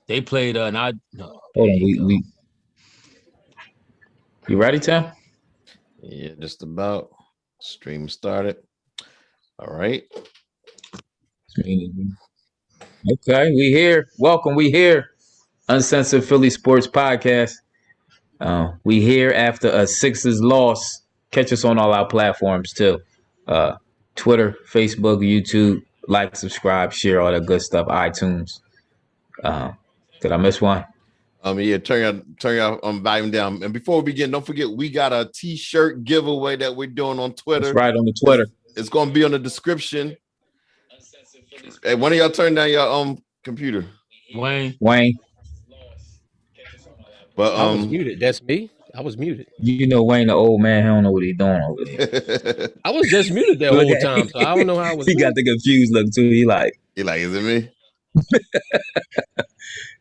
They played not no. Hold on, you ready, Tim? Yeah, just about. Stream started. All right. Okay, we here. Welcome, we here. Uncensored Philly Sports Podcast. We here after a Sixers loss. Catch us on all our platforms too. Twitter, Facebook, YouTube. Like, subscribe, share, all that good stuff. iTunes. Did I miss one? Yeah, turn your volume down. And before we begin, don't forget we got a t-shirt giveaway that we're doing on Twitter. That's right, on the Twitter. It's gonna be on the description. Hey, one of y'all turn down your computer. Wayne. But I was muted. That's me. I was muted. You know Wayne, the old man, he don't know what he's doing over there. I was just muted that whole time, so I don't know how I was. He got the confused look too. He like, is it me?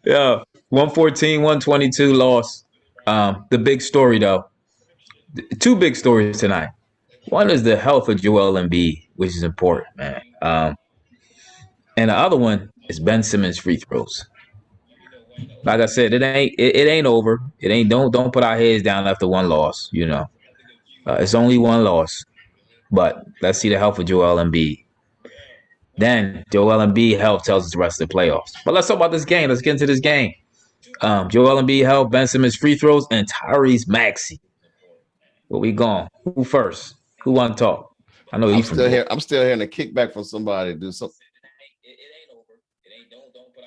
Yeah, 114, 122 loss. The big story though, two big stories tonight. One is the health of Joel Embiid, which is important, man. And the other one is Ben Simmons free throws. Like I said, it ain't over. It ain't don't put our heads down after one loss. You know, it's only one loss, but let's see the health of Joel Embiid. Then Joel Embiid health tells us the rest of the playoffs. But let's talk about this game. Let's get into this game. Joel Embiid health, Ben Simmons free throws, and Tyrese Maxey. Where we going? Who first? Who want to talk? I know I'm still here. I'm still hearing a kickback from somebody to do something.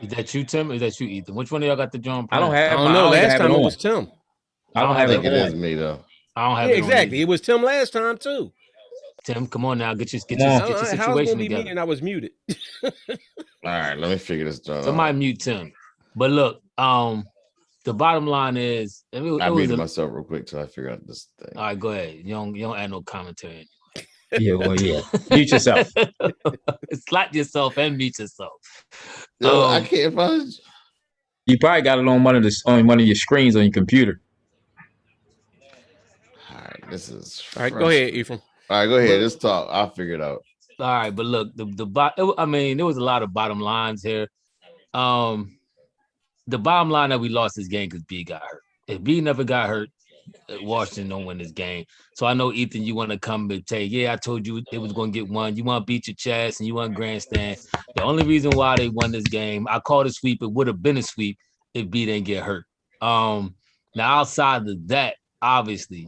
Is that you, Tim? Or is that you, Ethan? Which one of y'all got the drum? I don't know. Last time it was Tim. I don't have it. It is me though. I don't have it. Exactly. It was Tim last time too. Tim, come on now, get your situation together. Me and I was muted. All right, let me figure this out. Somebody mute Tim. But look, the bottom line is, I muted myself real quick till I figure out this thing. All right, go ahead. You don't add no commentary. Yeah. Mute yourself. Slap yourself and mute yourself. No, I can't find. You probably got it on one of your screens on your computer. All right, this is. All right, go ahead, Ephraim. All right, go ahead. Let's talk. I'll figure it out. All right, but look, there was a lot of bottom lines here. The bottom line that we lost this game because B got hurt. If B never got hurt, Washington don't win this game. So I know, Ethan, you want to come and say, yeah, I told you it was going to get one. You want to beat your chest and you want grandstand. The only reason why they won this game, I called a sweep. It would have been a sweep if B didn't get hurt. Now, outside of that, obviously,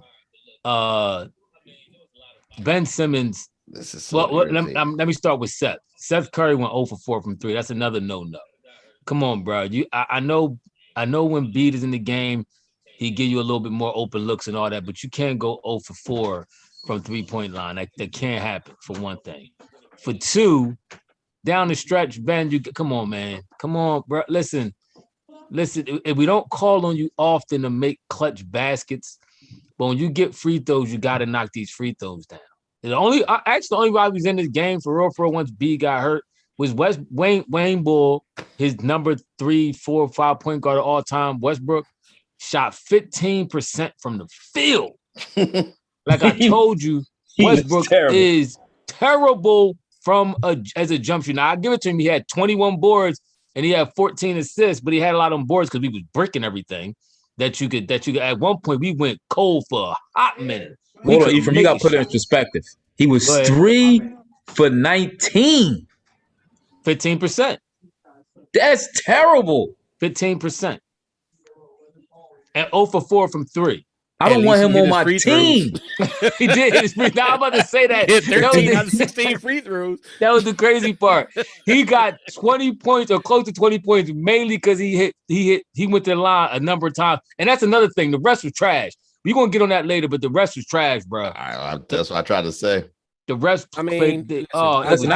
Ben Simmons. This is so let me start with Seth. Seth Curry went 0 for 4 from 3. That's another no-no. Come on, bro. I know when Embiid is in the game, he give you a little bit more open looks and all that, but you can't go 0 for 4 from 3-point line. That can't happen, for one thing. For two, down the stretch, Ben, come on, man. Come on, bro. Listen. If we don't call on you often to make clutch baskets, but when you get free throws, you got to knock these free throws down. The only guy who's in this game for real once B got hurt was Wayne Bull, his number 3, 4, 5 point guard of all time. Westbrook shot 15% from the field. Like I told you, Westbrook is terrible as a jump shooter. Now I give it to him. He had 21 boards and he had 14 assists, but he had a lot of boards because he was bricking everything that you could. At one point, we went cold for a hot minute. Hold on, Ephraim, you got to put it in perspective. He was 3 for 19. 15%. That's terrible. 15%. And 0 for 4 from 3. I don't want him on my team. He did his free throws. I'm about to say that. 13 out of 16 free throws. That was the crazy part. He got 20 points or close to 20 points, mainly because he went to the line a number of times. And that's another thing. The rest was trash. We're going to get on that later, but the rest was trash, bro. That's what I tried to say. The rest, I mean, listen,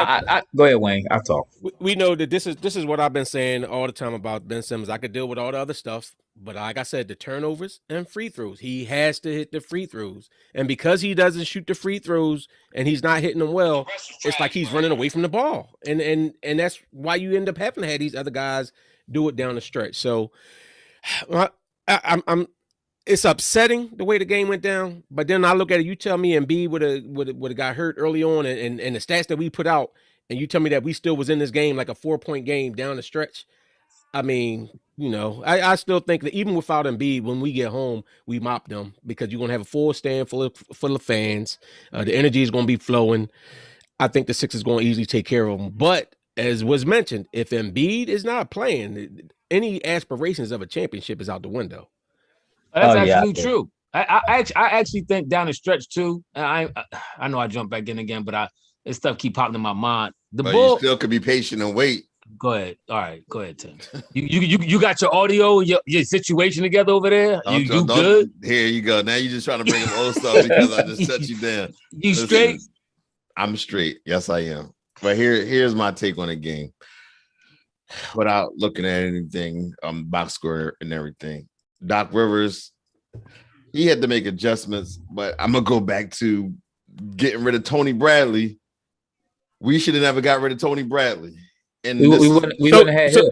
go ahead, Wayne. I'll talk. We know that this is what I've been saying all the time about Ben Simmons. I could deal with all the other stuff, but like I said, the turnovers and free throws, he has to hit the free throws. And because he doesn't shoot the free throws and he's not hitting them well, it's like he's running away from the ball. And that's why you end up having to have these other guys do it down the stretch. So I'm it's upsetting the way the game went down, but then I look at it. You tell me Embiid would have got hurt early on, and the stats that we put out, and you tell me that we still was in this game like a 4-point game down the stretch. I mean, I still think that even without Embiid, when we get home, we mop them because you're gonna have a full stand full of fans. The energy is gonna be flowing. I think the Sixers going to easily take care of them. But as was mentioned, if Embiid is not playing, any aspirations of a championship is out the window. That's yeah. absolutely true. I actually think down the stretch too. I know I jump back in again, but this stuff keep popping in my mind. But you still could be patient and wait. Go ahead. All right, go ahead, Tim. You got your audio, your situation together over there. You good? Here you go. Now you just trying to bring up old stuff because I just shut you down. Listen, straight? I'm straight. Yes, I am. But here's my take on the game. Without looking at anything, box score and everything. Doc Rivers, he had to make adjustments, but I'm gonna go back to getting rid of Tony Bradley. We should have never got rid of Tony Bradley. And we wouldn't have had him.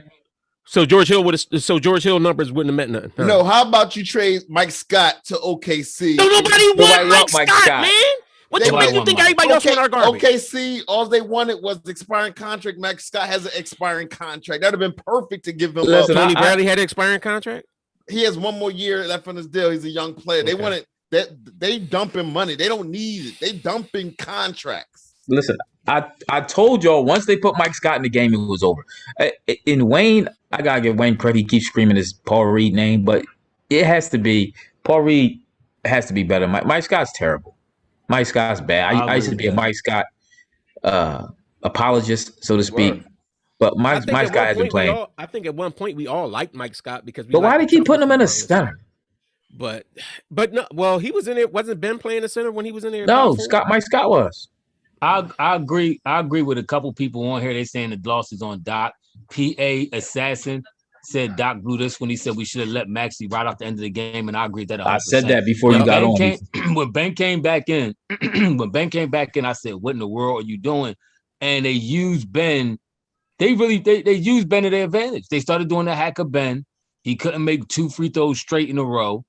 So George Hill numbers wouldn't have meant nothing. Huh? No, how about you trade Mike Scott to OKC? No, nobody want Mike Scott, man. What you think everybody else want our garbage? OKC, all they wanted was the expiring contract. Mike Scott has an expiring contract. That'd have been perfect to give him up. Tony Bradley had an expiring contract? He has one more year left on his deal. He's a young player. They wanted that. They dumping money. They don't need it. They dumping contracts. Listen, I told y'all once they put Mike Scott in the game, it was over. In Wayne, I gotta give Wayne credit. He keeps screaming his Paul Reed name, but it has to be Paul Reed has to be better. Mike Scott's terrible. Mike Scott's bad. I used to be a Mike Scott apologist, so to speak. Right. But Mike Scott hasn't played. I think at one point we all liked Mike Scott because But why do they keep putting him in the center? But no, well, he was in there. Wasn't Ben playing the center when he was in there? No, Mike Scott was. I agree. I agree with a couple people on here. They saying the loss is on Doc. PA Assassin said Doc blew this when he said we should have let Maxey right off the end of the game, and I agree with that 100%. I said that before you got on. When Ben came back in, I said, "What in the world are you doing?" And they used Ben. They used Ben to their advantage. They started doing the hack of Ben. He couldn't make 2 free throws straight in a row,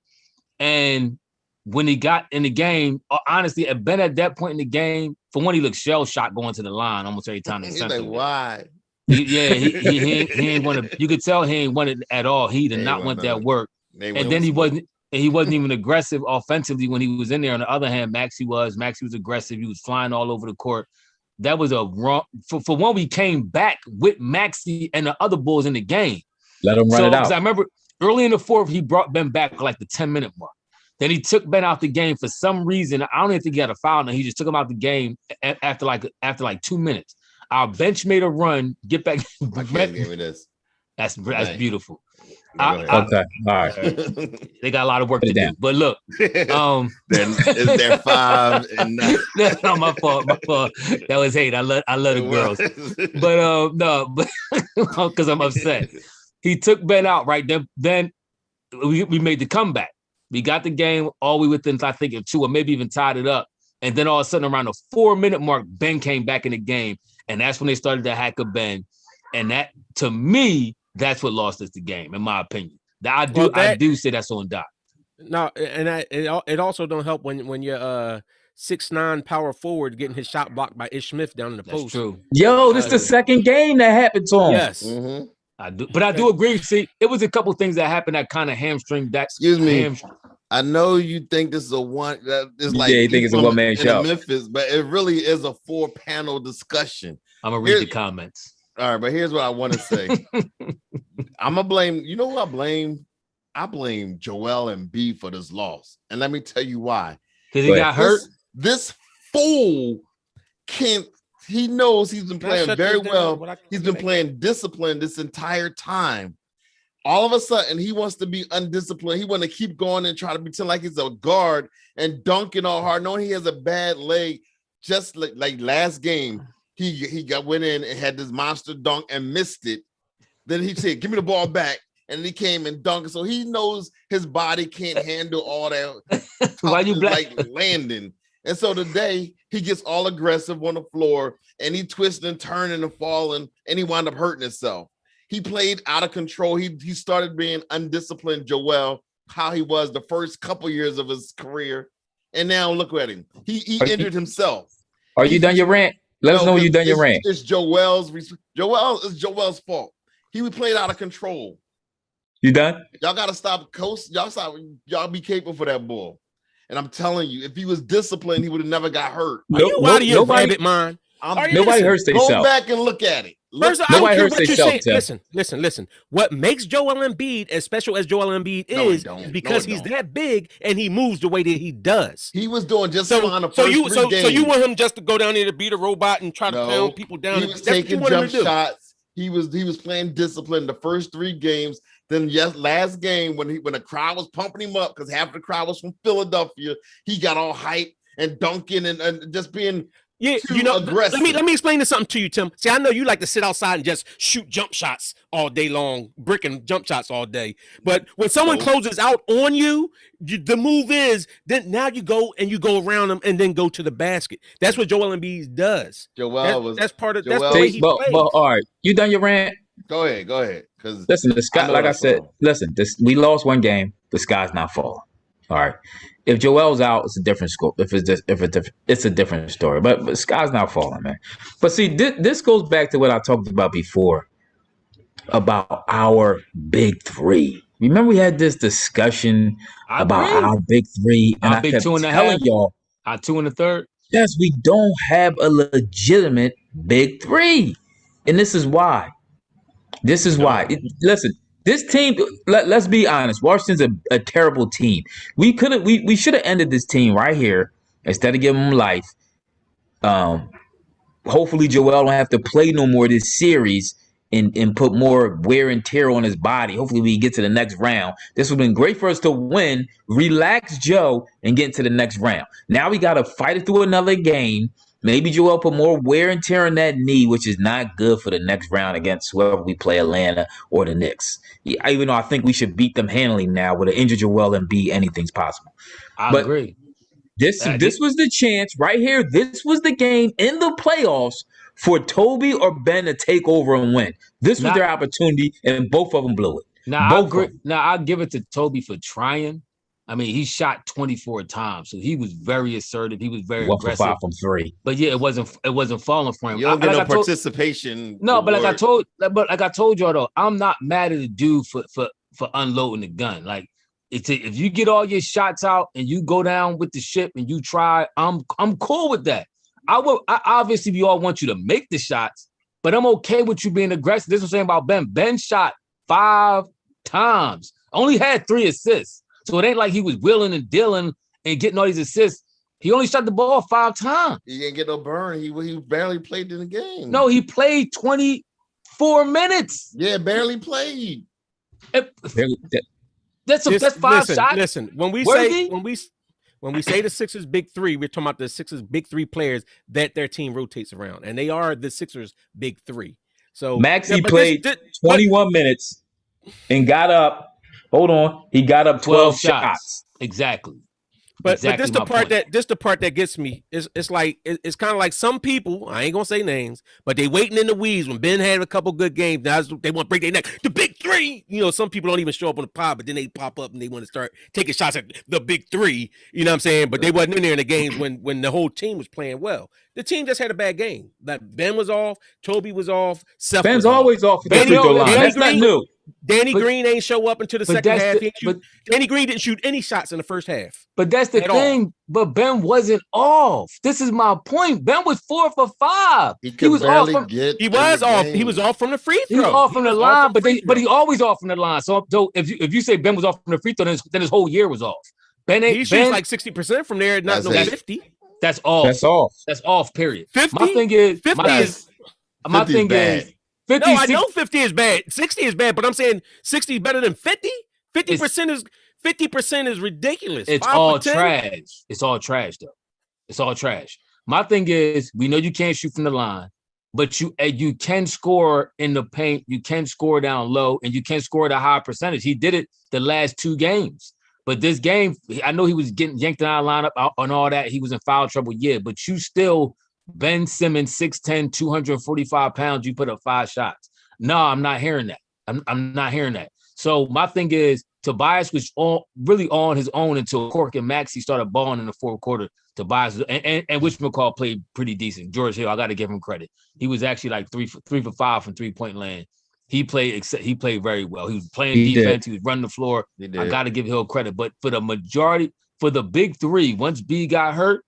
and when he got in the game, honestly, Ben at that point in the game, for one, he looked shell shocked going to the line almost every time. He's like, why? He ain't want to. You could tell he ain't want it at all. He did not want that work. And then he wasn't even aggressive offensively when he was in there. On the other hand, Maxey was aggressive. He was flying all over the court. That was a wrong. For one, we came back with Maxey and the other Bulls in the game. Let him run it out. I remember early in the fourth, he brought Ben back like the 10-minute mark. Then he took Ben out the game for some reason. I don't even think he had a foul. He just took him out the game after like 2 minutes. Our bench made a run. Get back. Give me this. That's beautiful. Okay, all right. They got a lot of work to do. But look, they're 5 and 9. No, my fault. That was hate. I love the girls. But no, but because I'm upset. He took Ben out right then. We made the comeback. We got the game all the way within, I think, 2 or maybe even tied it up. And then all of a sudden, around the 4-minute mark, Ben came back in the game. And that's when they started to hack of Ben. And that, to me, that's what lost us the game, in my opinion. I do say that's on Doc. No, and it also don't help when you're 6'9" power forward getting his shot blocked by Ish Smith down in the post. That's true. Yo, this is the second game that happened to him. Yes. Mm-hmm. I do, but I do agree. See, it was a couple things that happened that kind of hamstringed that. Excuse me. I know you think this is a one. It's like you think it's a one-man show, Memphis, but it really is a 4-panel discussion. I'm gonna read the comments. All right, but here's what I want to say. I'm gonna blame. You know who I blame? I blame Joel Embiid for this loss, and let me tell you why. Because he got hurt. This fool can't. He knows he's been playing very well. He's been playing disciplined this entire time. All of a sudden, he wants to be undisciplined. He wants to keep going and try to pretend like he's a guard and dunking all hard, knowing he has a bad leg. Just like last game, he went in and had this monster dunk and missed it. Then he said, "Give me the ball back," and he came and dunked. So he knows his body can't handle all that. Why you like landing? And so today he gets all aggressive on the floor and he twisting and turning and falling and he wound up hurting himself. He played out of control. He started being undisciplined, Joel, how he was the first couple years of his career. And now look at him. He injured himself. Are you done your rant? Let us know when you done your rant. It's Joel's fault. He was played out of control. You done? Y'all got to stop coast. Y'all be capable for that ball. And I'm telling you, if he was disciplined, he would have never got hurt. Are you out of your rabbit mind? Nobody hurts themselves. Go back and look at it. Nobody hurts themselves. Listen. What makes Joel Embiid as special as Joel Embiid is because he's that big and he moves the way that he does. He was doing just fine the first three games. So you want him just to go down there to beat a robot and try to pound people down? He was taking jump shots. He was playing discipline the first 3 games. Then last game when the crowd was pumping him up because half the crowd was from Philadelphia, he got all hype and dunking and just being aggressive. Let me explain this something to you, Tim. See, I know you like to sit outside and just shoot jump shots all day long, bricking jump shots all day. But when someone closes out on you, the move is then now you go around them and then go to the basket. That's what Joel Embiid does. That's part of that's the way he plays. But all right, you done your rant? Go ahead. Because listen, the sky, like I said, we lost one game. The sky's not falling. All right. If Joel's out, it's a different scope. It's a different story. But the sky's not falling, man. But see, this goes back to what I talked about before about our big 3. Remember we had this discussion about our big 3, and I kept telling y'all, our 2 and a third. Yes, we don't have a legitimate big 3, and this is why. Listen. This team, let's be honest. Washington's a terrible team. We should have ended this team right here instead of giving them life. Hopefully Joel don't have to play no more this series and put more wear and tear on his body. Hopefully we get to the next round. This would have been great for us to win, relax Joe, and get into the next round. Now we got to fight it through another game. Maybe Joel put more wear and tear on that knee, which is not good for the next round against whoever we play, Atlanta or the Knicks. Even though I think we should beat them handily now with an injured Joel Embiid, anything's possible. I agree. This was the chance right here. This was the game in the playoffs for Toby or Ben to take over and win. This was their opportunity, and both of them blew it. I agree. Now I'll give it to Toby for trying. I mean, he shot 24 times, so he was very assertive. He was very aggressive. 5 from 3. But yeah, it wasn't falling for him. You don't get no participation. No, but like I told y'all though, I'm not mad at the dude for unloading the gun. Like if you get all your shots out and you go down with the ship and you try, I'm cool with that. I obviously we all want you to make the shots, but I'm okay with you being aggressive. This is what I'm saying about Ben. Ben shot 5 times, only had 3 assists. So it ain't like he was willing and dealing and getting all these assists. He only shot the ball 5 times. He didn't get no burn. He barely played in the game. No, he played 24 minutes. Yeah, barely played. That's 5 shots. Listen, when we say the Sixers big 3, we're talking about the Sixers big 3 players that their team rotates around, and they are the Sixers big 3. So Maxey played 21 minutes and got up. Hold on, he got up 12 shots. Exactly. But this the part that gets me. It's kind of like some people, I ain't gonna say names, but they waiting in the weeds when Ben had a couple good games. Now they want to break their neck. The big 3. Some people don't even show up on the pod, but then they pop up and they want to start taking shots at the big 3. You know what I'm saying? But they wasn't in there in the games when the whole team was playing well. The team just had a bad game. Like Ben was off, Toby was off, Seth Ben's always off. That's not new. Danny Green ain't show up until the second half. Danny Green didn't shoot any shots in the first half. But that's the thing. But Ben wasn't off. This is my point. Ben was 4 for 5. He was off. He was off. He was off from the free throw. He was off from the line, but he always off from the line. So if you say Ben was off from the free throw, then his whole year was off. He shoots like 60% from there, not 50. That's off. That's off. Period. 50. My thing is 50 is. My thing is. 50, no, I know 50 is bad. 60 is bad, but I'm saying 60 is better than 50. 50% is ridiculous. It's all trash. It's all trash, though. It's all trash. My thing is, we know you can't shoot from the line, but you can score in the paint. You can score down low, and you can score at a high percentage. He did it the last 2 games. But this game, I know he was getting yanked in our lineup and all that. He was in foul trouble, yeah, but you still – Ben Simmons, 6'10", 245 pounds, you put up 5 shots. No, I'm not hearing that. I'm not hearing that. So my thing is, Tobias was really on his own until Cork and Maxey started balling in the 4th quarter. Tobias and whatchamacallit played pretty decent. George Hill, I got to give him credit. He was actually like 3 for 5 from 3-point land. he played very well. He was playing defense. He was running the floor. I got to give Hill credit. But for the majority, for the big three, once B got hurt,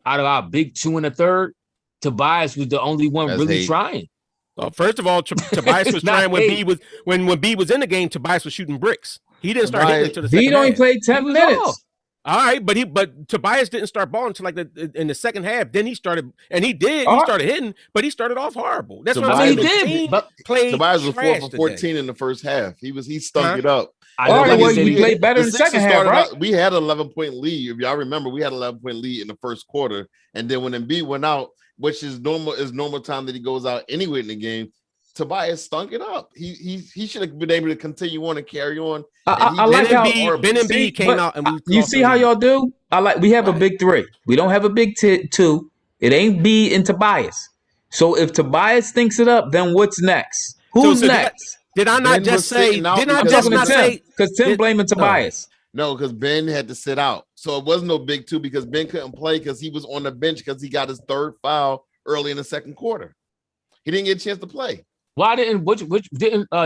out of our big two and a third, Tobias was the only one really trying. Well, first of all, Tobias was trying when B was in the game. Tobias was shooting bricks. He didn't start hitting until the second half. B only played 10 minutes. All right, but Tobias didn't start balling until in the second half. Then he started, and he did. He started hitting, but he started off horrible. That's what I'm saying. He did. Tobias was 4 for 14 in the first half. He stunk it up. We played better in the second half, right? We had an 11-point lead. If y'all remember, we had an 11-point lead in the first quarter, and then when Embiid went out, which is normal time that he goes out anyway in the game, Tobias stunk it up. He should have been able to continue on and carry on. I like how Ben Embiid came out, and you see how y'all do. We have a big three. We don't have a big two. It ain't B and Tobias. So if Tobias stinks it up, then what's next? Who's next? Did I not just say? Did I just not say? Because Tim blaming Tobias. No, because Ben had to sit out. So it wasn't no big two because Ben couldn't play because he was on the bench because he got his third foul early in the second quarter. He didn't get a chance to play. Why didn't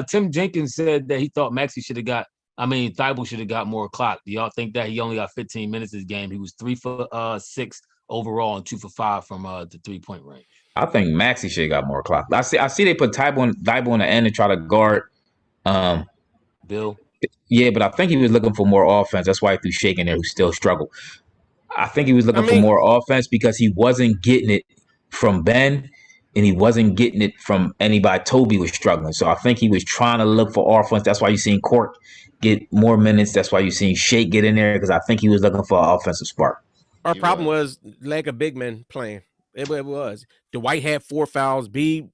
Tim Jenkins said that he thought Maxey should have got? Thibault should have got more clock. Do y'all think that he only got 15 minutes this game? He was 3 for 6 overall and 2 for 5 from the 3-point range. I think Maxey should have got more clock. I see they put Thibault on the end and try to guard Bill. Yeah, but I think he was looking for more offense. That's why he threw Shake in there, who still struggled. I think he was looking for more offense because he wasn't getting it from Ben. And he wasn't getting it from anybody. Toby was struggling. So I think he was trying to look for offense. That's why you seen Court get more minutes. That's why you seen Shake get in there, because I think he was looking for an offensive spark. Our problem was lack of big men playing. It was. Dwight had 4 fouls. B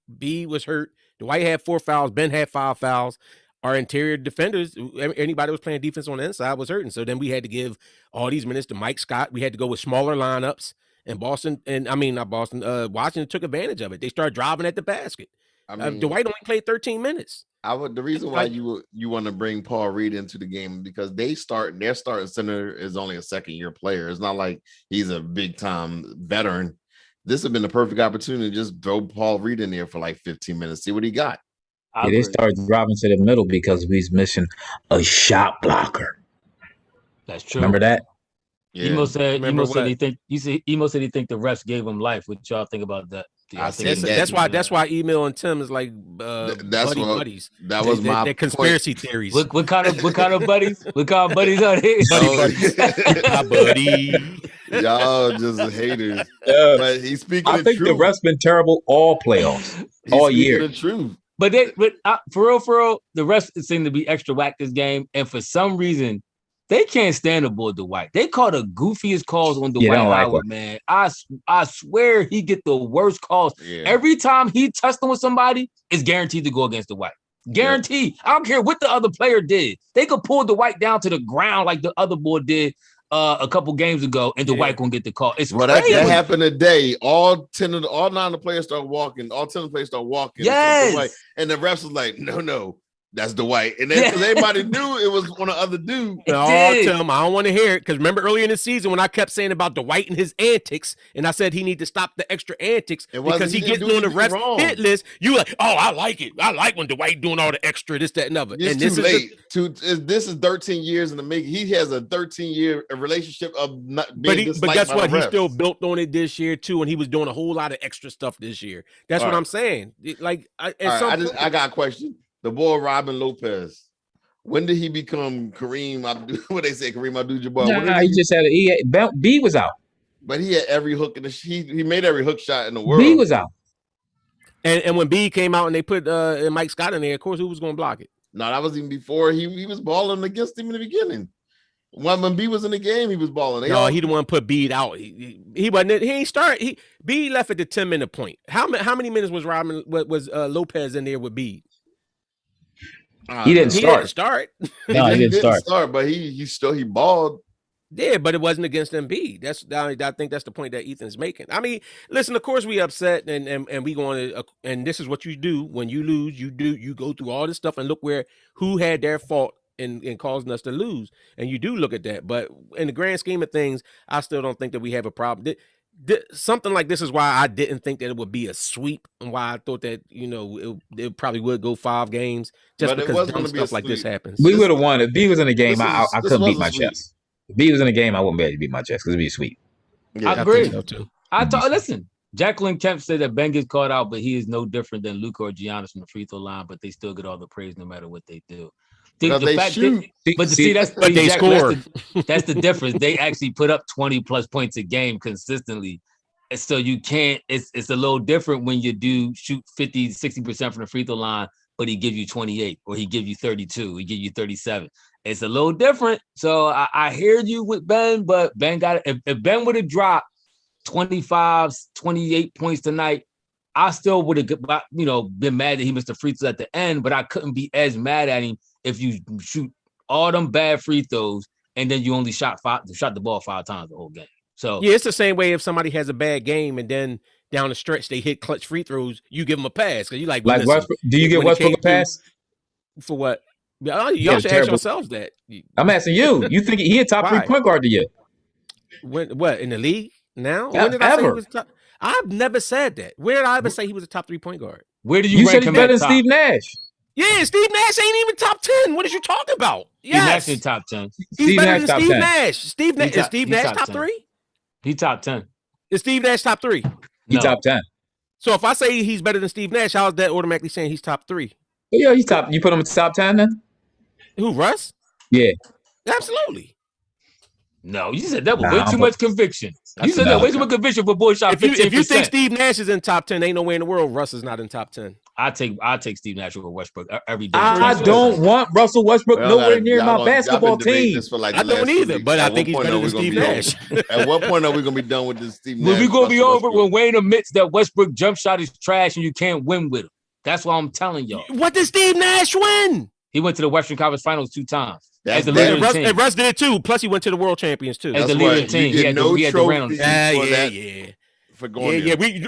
was hurt. Dwight had 4 fouls. Ben had 5 fouls. Our interior defenders, anybody who was playing defense on the inside was hurting. So then we had to give all these minutes to Mike Scott. We had to go with smaller lineups. And Washington took advantage of it. They started driving at the basket. Dwight only played 13 minutes. The reason why you want to bring Paul Reed into the game because their starting center is only a 2nd-year player. It's not like he's a big time veteran. This has been the perfect opportunity to just throw Paul Reed in there for like 15 minutes, see what he got. They started driving to the middle because he's missing a shot blocker. That's true. Remember that? Yeah. Emo said he think the refs gave him life. What y'all think about that? That's why Email and Tim is like buddies. That was my conspiracy theories. What kind of buddies? What kind of buddies are they? My buddy. Y'all just haters. But he's speaking. I think the refs been terrible all playoffs, all year. The truth. But for real, the refs seem to be extra whack this game, and for some reason. They can't stand aboard Dwight. They call the goofiest calls on Dwight Howard, man. I swear he get the worst calls. Yeah. Every time he tussling with somebody, it's guaranteed to go against Dwight. Guaranteed. Yeah. I don't care what the other player did. They could pull Dwight down to the ground like the other boy did a couple games ago, and Dwight gonna get the call. It's crazy. That happened today. All 9 of the players start walking. All 10 of the players start walking. Yes. And the refs was like, no. That's Dwight. And then because everybody knew it was on the other dude. Tim, I don't want to hear it. Because remember earlier in the season when I kept saying about Dwight and his antics, and I said he need to stop the extra antics because he gets on the refs hit list. You like, I like it. I like when Dwight doing all the extra, this, that, and other. It's too late. This is 13 years in the making. He has a 13-year relationship of not being But guess what? He still built on it this year, too, and he was doing a whole lot of extra stuff this year. That's what I'm saying. I got a question. The boy Robin Lopez. When did he become Kareem Abdul? What they say, Kareem Abdul-Jabbar? He just had B was out. But he had every hook in he made every hook shot in the world. B was out. And when B came out and they put Mike Scott in there, of course, who was going to block it? No, that was even before he was balling against him in the beginning. When B was in the game, he was balling. He the one put B out. He wasn't. He ain't start. B left at the 10-minute point. How many minutes was Lopez in there with B? He didn't start. No, he didn't start, but he balled. Yeah, but it wasn't against Embiid. I think that's the point that Ethan's making. I mean, listen, of course we upset and we going to and this is what you do when you lose. You go through all this stuff and look who had their fault in causing us to lose. And you do look at that. But in the grand scheme of things, I still don't think that we have a problem. something like this is why I didn't think that it would be a sweep, and why I thought that it probably would go 5 games, just because dumb stuff like this happens. We would have won if B was in the game. I couldn't beat my sweep. chest. If B was in the game, I wouldn't be able to beat my chest because it'd be a sweep. Yeah, I agree. Listen, Jacqueline Kemp said that Ben gets caught out, but he is no different than Luka or Giannis from the free throw line, but they still get all the praise no matter what they do. But they score. That's the difference. They actually put up 20 plus points a game consistently. And so you can't, it's a little different when you do shoot 50, 60% from the free throw line, but he gives you 28 or he gives you 32, he gives you 37. It's a little different. So I hear you with Ben, but Ben got it. If Ben would have dropped 25, 28 points tonight, I still would have, been mad that he missed the free throws at the end, but I couldn't be as mad at him if you shoot all them bad free throws and then you only shot the ball 5 times the whole game. So yeah, it's the same way if somebody has a bad game and then down the stretch they hit clutch free throws, you give them a pass because you like Westbrook. Do you give Westbrook a pass for what? Y'all should ask yourselves that. I'm asking you. You think he a top 3 point guard to you? What in the league now? Yeah, when did I say he was top? I've never said that. Where did I ever say he was a top 3 point guard? Where did you said he's better than Steve Nash? Yeah, Steve Nash ain't even top 10. What are you talking about? Yes. Steve Nash in top 10. He's better than Steve Nash. Is Steve Nash top 3? He top 10. Is Steve Nash top 3? He top 10. So if I say he's better than Steve Nash, how is that automatically saying he's top 3? Yeah, he's top. You put him in top 10 then? Who, Russ? Yeah. Absolutely. No, you said that was way too much conviction. You said that way too much conviction for boy shot 15%. If you think Steve Nash is in top 10, ain't no way in the world Russ is not in top 10. I take Steve Nash over Westbrook every day. I don't want Russell Westbrook nowhere near my basketball team. I don't either, but I think he's better than Steve Nash. At what point are we going to be done with this Steve Nash? When we going to be over when Wayne admits that Westbrook jump shot is trash and you can't win with him. That's what I'm telling y'all. What did Steve Nash win? He went to the Western Conference Finals 2 times. As the leader of the team. And Russ did it too. Plus, he went to the World Champions too. As the leader of the team, he had the rant on the team. For going there. We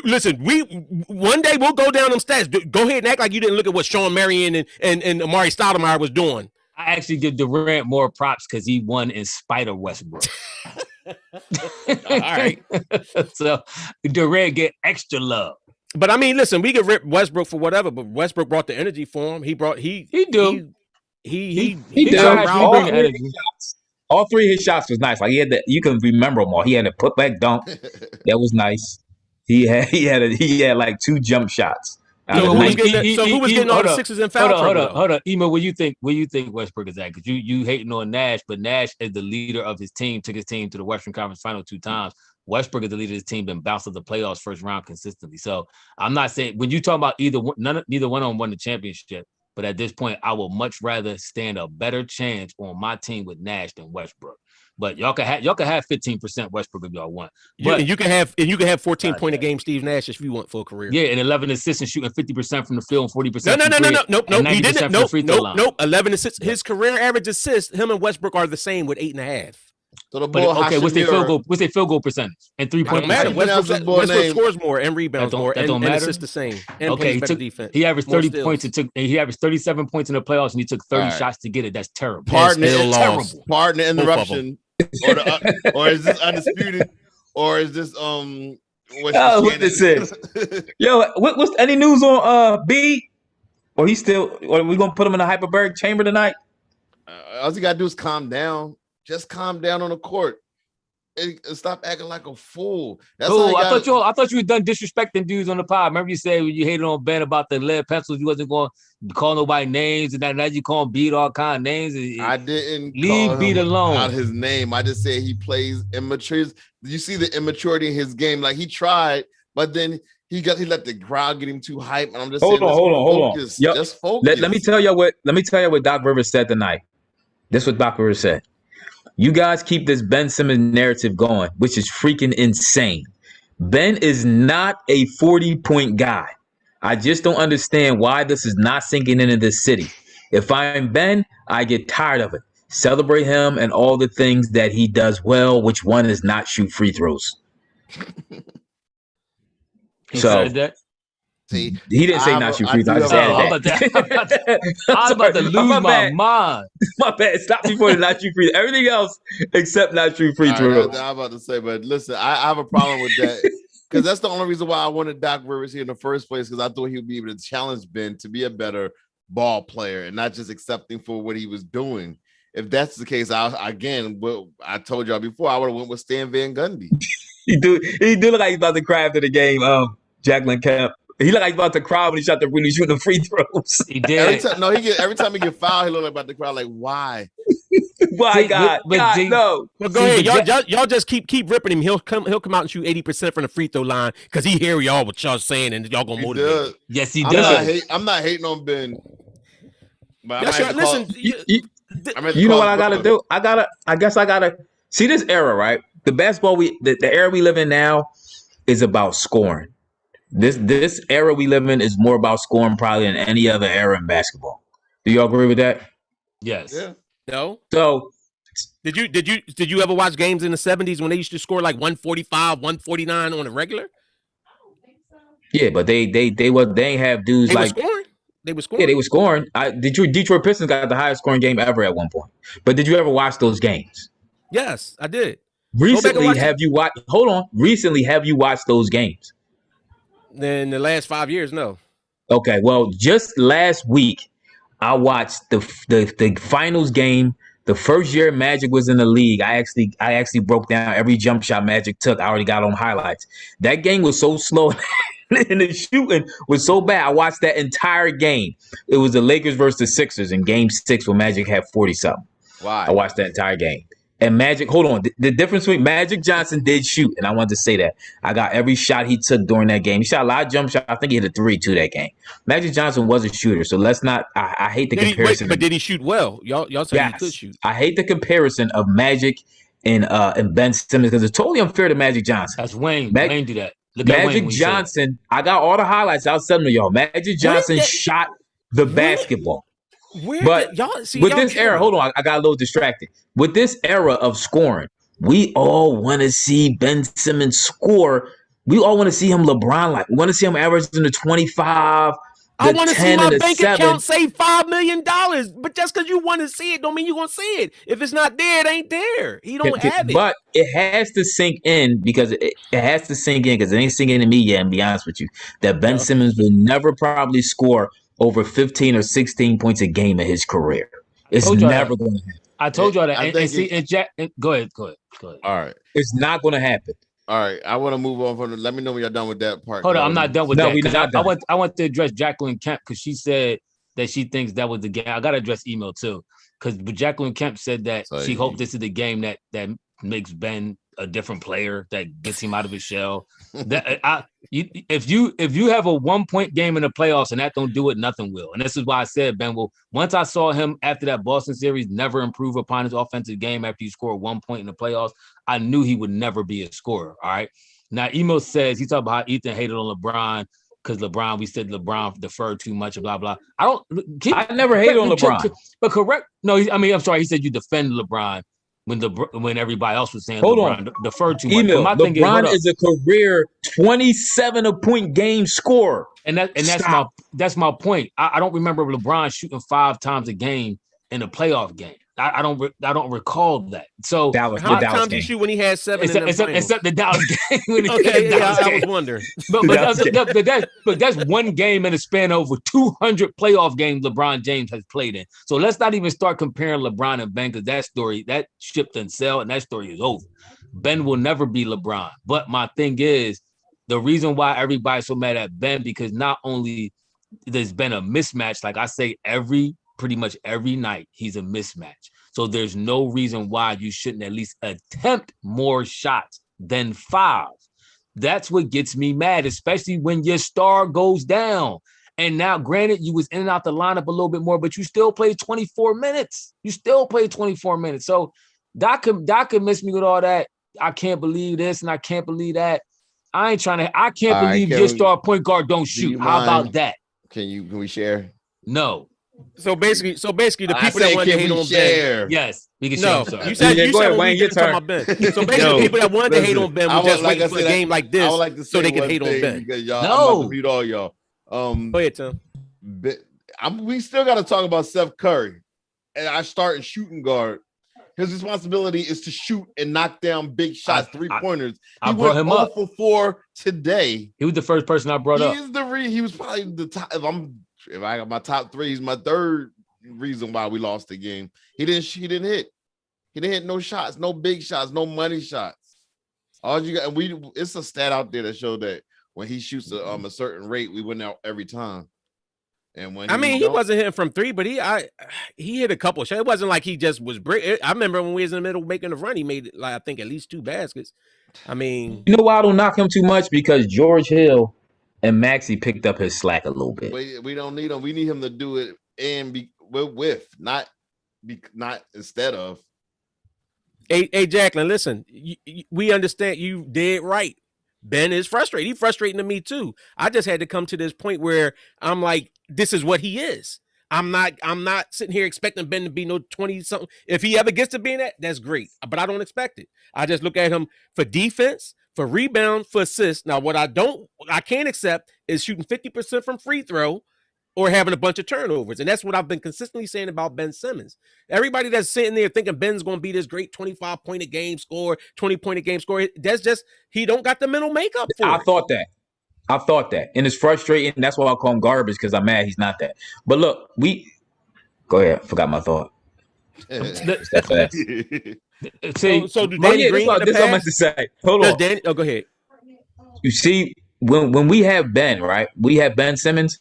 one day we'll go down them stats. Go ahead and act like you didn't look at what Sean Marion and Amari Stoudemire was doing. I actually give Durant more props because he won in spite of Westbrook. All right. So Durant get extra love. But I mean, listen, we could rip Westbrook for whatever, but Westbrook brought the energy for him. He did. All 3 of his shots was nice. Like you can remember them all. He had a putback dunk that was nice. He had like 2 jump shots. So who was getting all the sixes and foul trouble? Hold on, Emo. Where you think Westbrook is at? Because you hating on Nash, but Nash is the leader of his team. Took his team to the Western Conference Final 2 times. Westbrook is the leader of his team, been bounced to the playoffs first round consistently. So I'm not saying when you talk about neither one on won the championship. But at this point, I will much rather stand a better chance on my team with Nash than Westbrook. But y'all can have 15% Westbrook if y'all want. But you can have 14 point a game Steve Nash if you want full career. Yeah, and 11 assists and shooting 50% from the field and 40%. No. He didn't. Nope. 11 assists. His career average assists, him and Westbrook are the same with 8.5. So the what's their field goal percentage and 3-point? Matter. Westbrook scores more and rebounds more and assists the same. And plays better defense. He averaged 30 points and he averaged 37 points in the playoffs and he took 30 shots to get it. That's terrible. Pardon the interruption. Or is this undisputed? Or is this what this is? Yo, what's any news on B? Or are we gonna put him in a hyperbaric chamber tonight? All you gotta do is calm down. Just calm down on the court and stop acting like a fool. I thought you were done disrespecting dudes on the pod. Remember you said when you hated on Ben about the lead pencils, you wasn't going to call nobody names, and now you call him Beat all kind of names. I didn't leave Beat alone. Not his name. I just said he plays immature. You see the immaturity in his game. Like he tried, but then he let the crowd get him too hype. And I'm just hold on. Yep. Just focus. Let me tell you what Doc Rivers said tonight. This is what Doc Rivers said. You guys keep this Ben Simmons narrative going, which is freaking insane. Ben is not a 40-point guy. I just don't understand why this is not sinking into this city. If I'm Ben, I get tired of it. Celebrate him and all the things that he does well, which one is not shoot free throws. So say He didn't say not shoot free throws. I just added that. I was about to lose my mind. My bad. Stop me for the not shoot free. Everything else except not shoot free throws. Right, I'm about to say, but listen, I have a problem with that because that's the only reason why I wanted Doc Rivers here in the first place, because I thought he would be able to challenge Ben to be a better ball player and not just accepting for what he was doing. If that's the case, I told y'all before, I would have went with Stan Van Gundy. He do look like he's about to cry after the game. Jacqueline Kemp. He looked like he's about to cry when he's shooting the free throws. He did. Every time he get fouled, he look like about to cry. Like, why? Why, God? No. Well, go ahead. Y'all just keep ripping him. He'll come out and shoot 80% from the free throw line because he hear y'all what y'all saying and y'all gonna motivate him. Yes, he does. I'm not hating on Ben. But listen, you know what I gotta do? I guess I gotta see this era, right? The basketball the era we live in now is about scoring. This era we live in is more about scoring probably than any other era in basketball. Do you all agree with that? Yes. Yeah. No. So did you ever watch games in the 70s when they used to score like 145, 149 on a regular? Yeah, but they ain't have dudes they like were scoring. They were scoring. Yeah, they were scoring. Detroit Pistons got the highest scoring game ever at one point. But did you ever watch those games? Yes, I did. Recently, have you watched? Hold on. Recently, have you watched those games? In the last 5 years, no. Okay, well, just last week, I watched the finals game. The first year Magic was in the league, I actually broke down every jump shot Magic took. I already got on highlights. That game was so slow and the shooting was so bad. I watched that entire game. It was the Lakers versus the Sixers in Game 6 when Magic had 40-something. Why? I watched that entire game. And Magic, hold on. The difference between Magic Johnson did shoot, and I wanted to say that. I got every shot he took during that game. He shot a lot of jump shots. I think he hit a 3-2 that game. Magic Johnson was a shooter, so let's not – I hate the comparison. But did he shoot well? Y'all said he could shoot. I hate the comparison of Magic and Ben Simmons because it's totally unfair to Magic Johnson. That's Wayne. Wayne do that. Look Magic Johnson, I got all the highlights. I was telling y'all. Magic Johnson shot the basketball. But with this era, hold on, I got a little distracted. With this era of scoring, we all want to see Ben Simmons score. We all want to see him LeBron like. We want to see him averaging the 25. I want to see my bank account save $5 million, but just because you want to see it don't mean you're going to see it. If it's not there, it ain't there. He don't have it. But it has to sink in because it has to sink in because it ain't sinking to me yet, and be honest with you, that Ben Simmons will never probably score over 15 or 16 points a game in his career. It's never going to happen. I told y'all that. Go ahead. All right. It's not going to happen. All right. I want to move on from let me know when you're done with that part. Hold on. I'm not done with that. We're not done. I want to address Jacqueline Kemp because she said that she thinks that was the game. I got to address email too because Jacqueline Kemp said that she hoped this is the game that makes Ben a different player, that gets him out of his shell. If you have a 1-point game in the playoffs and that don't do it, nothing will. And this is why I said Ben will. Once I saw him after that Boston series never improve upon his offensive game after he scored 1 point in the playoffs, I knew he would never be a scorer. All right. Now Emo says he talked about how Ethan hated on LeBron because we said LeBron deferred too much, blah blah. I never hated on LeBron, but correct. No, I'm sorry. He said you defend LeBron. When everybody else was saying LeBron deferred too much. My LeBron is a career 27-point game scorer, and that's my point. I don't remember LeBron shooting 5 times a game in a playoff game. I don't recall that. So how many times did you shoot when he had 7? Except the Dallas game. I was wondering. But that's one game in a span of over 200 playoff games LeBron James has played in. So let's not even start comparing LeBron and Ben because that ship didn't sell and that story is over. Ben will never be LeBron. But my thing is the reason why everybody's so mad at Ben because not only there's been a mismatch, like I say pretty much every night he's a mismatch. So there's no reason why you shouldn't at least attempt more shots than 5. That's what gets me mad, especially when your star goes down. And now, granted, you was in and out the lineup a little bit more, but you still played 24 minutes. So Doc could miss me with all that. I can't believe this and I can't believe that. I can't believe your star point guard don't shoot. How about that? Can we share? No. So basically, the people that wanted to hate on Ben, yes, we can share. No, you said Wayne, your turn. About Ben. So basically, people that wanted to hate on Ben would just wait for a game like this so they could hate on Ben. Because y'all, I'm about to beat all y'all. Go ahead, Tim. We still got to talk about Seth Curry. And I start in shooting guard. His responsibility is to shoot and knock down big shots, 3-pointers. He brought him up. 0 for 4 today. He was the first person I brought up. He was probably the top. If I got my top 3, he's my third reason why we lost the game. He didn't hit. He didn't hit no shots, no big shots, no money shots. All you got, and it's a stat out there that showed that when he shoots a certain rate, we win out every time. And when he wasn't hitting from 3, but he hit a couple of shots. It wasn't like he just was I remember when we was in the middle making the run, he made I think at least 2 baskets. You know why I don't knock him too much? Because George Hill and Maxey picked up his slack a little bit. We don't need him. We need him to do it and not instead of. Hey, Jacqueline, listen, we understand you did right. Ben is frustrated. He's frustrating to me too. I just had to come to this point where I'm like, this is what he is. I'm not sitting here expecting Ben to be no 20-something. If he ever gets to being that, that's great. But I don't expect it. I just look at him for defense, for rebound, for assists. Now, what I can't accept is shooting 50% from free throw or having a bunch of turnovers. And that's what I've been consistently saying about Ben Simmons. Everybody that's sitting there thinking Ben's going to be this great 25-point-a-game scorer, 20-point-a-game scorer, that's just, he don't got the mental makeup for I thought that. And it's frustrating. That's why I call him garbage, because I'm mad he's not that. But look, go ahead. Forgot my thought. So do Danny Green this is what I meant to say. Hold on. Go ahead. You see, when we have Ben, right? We have Ben Simmons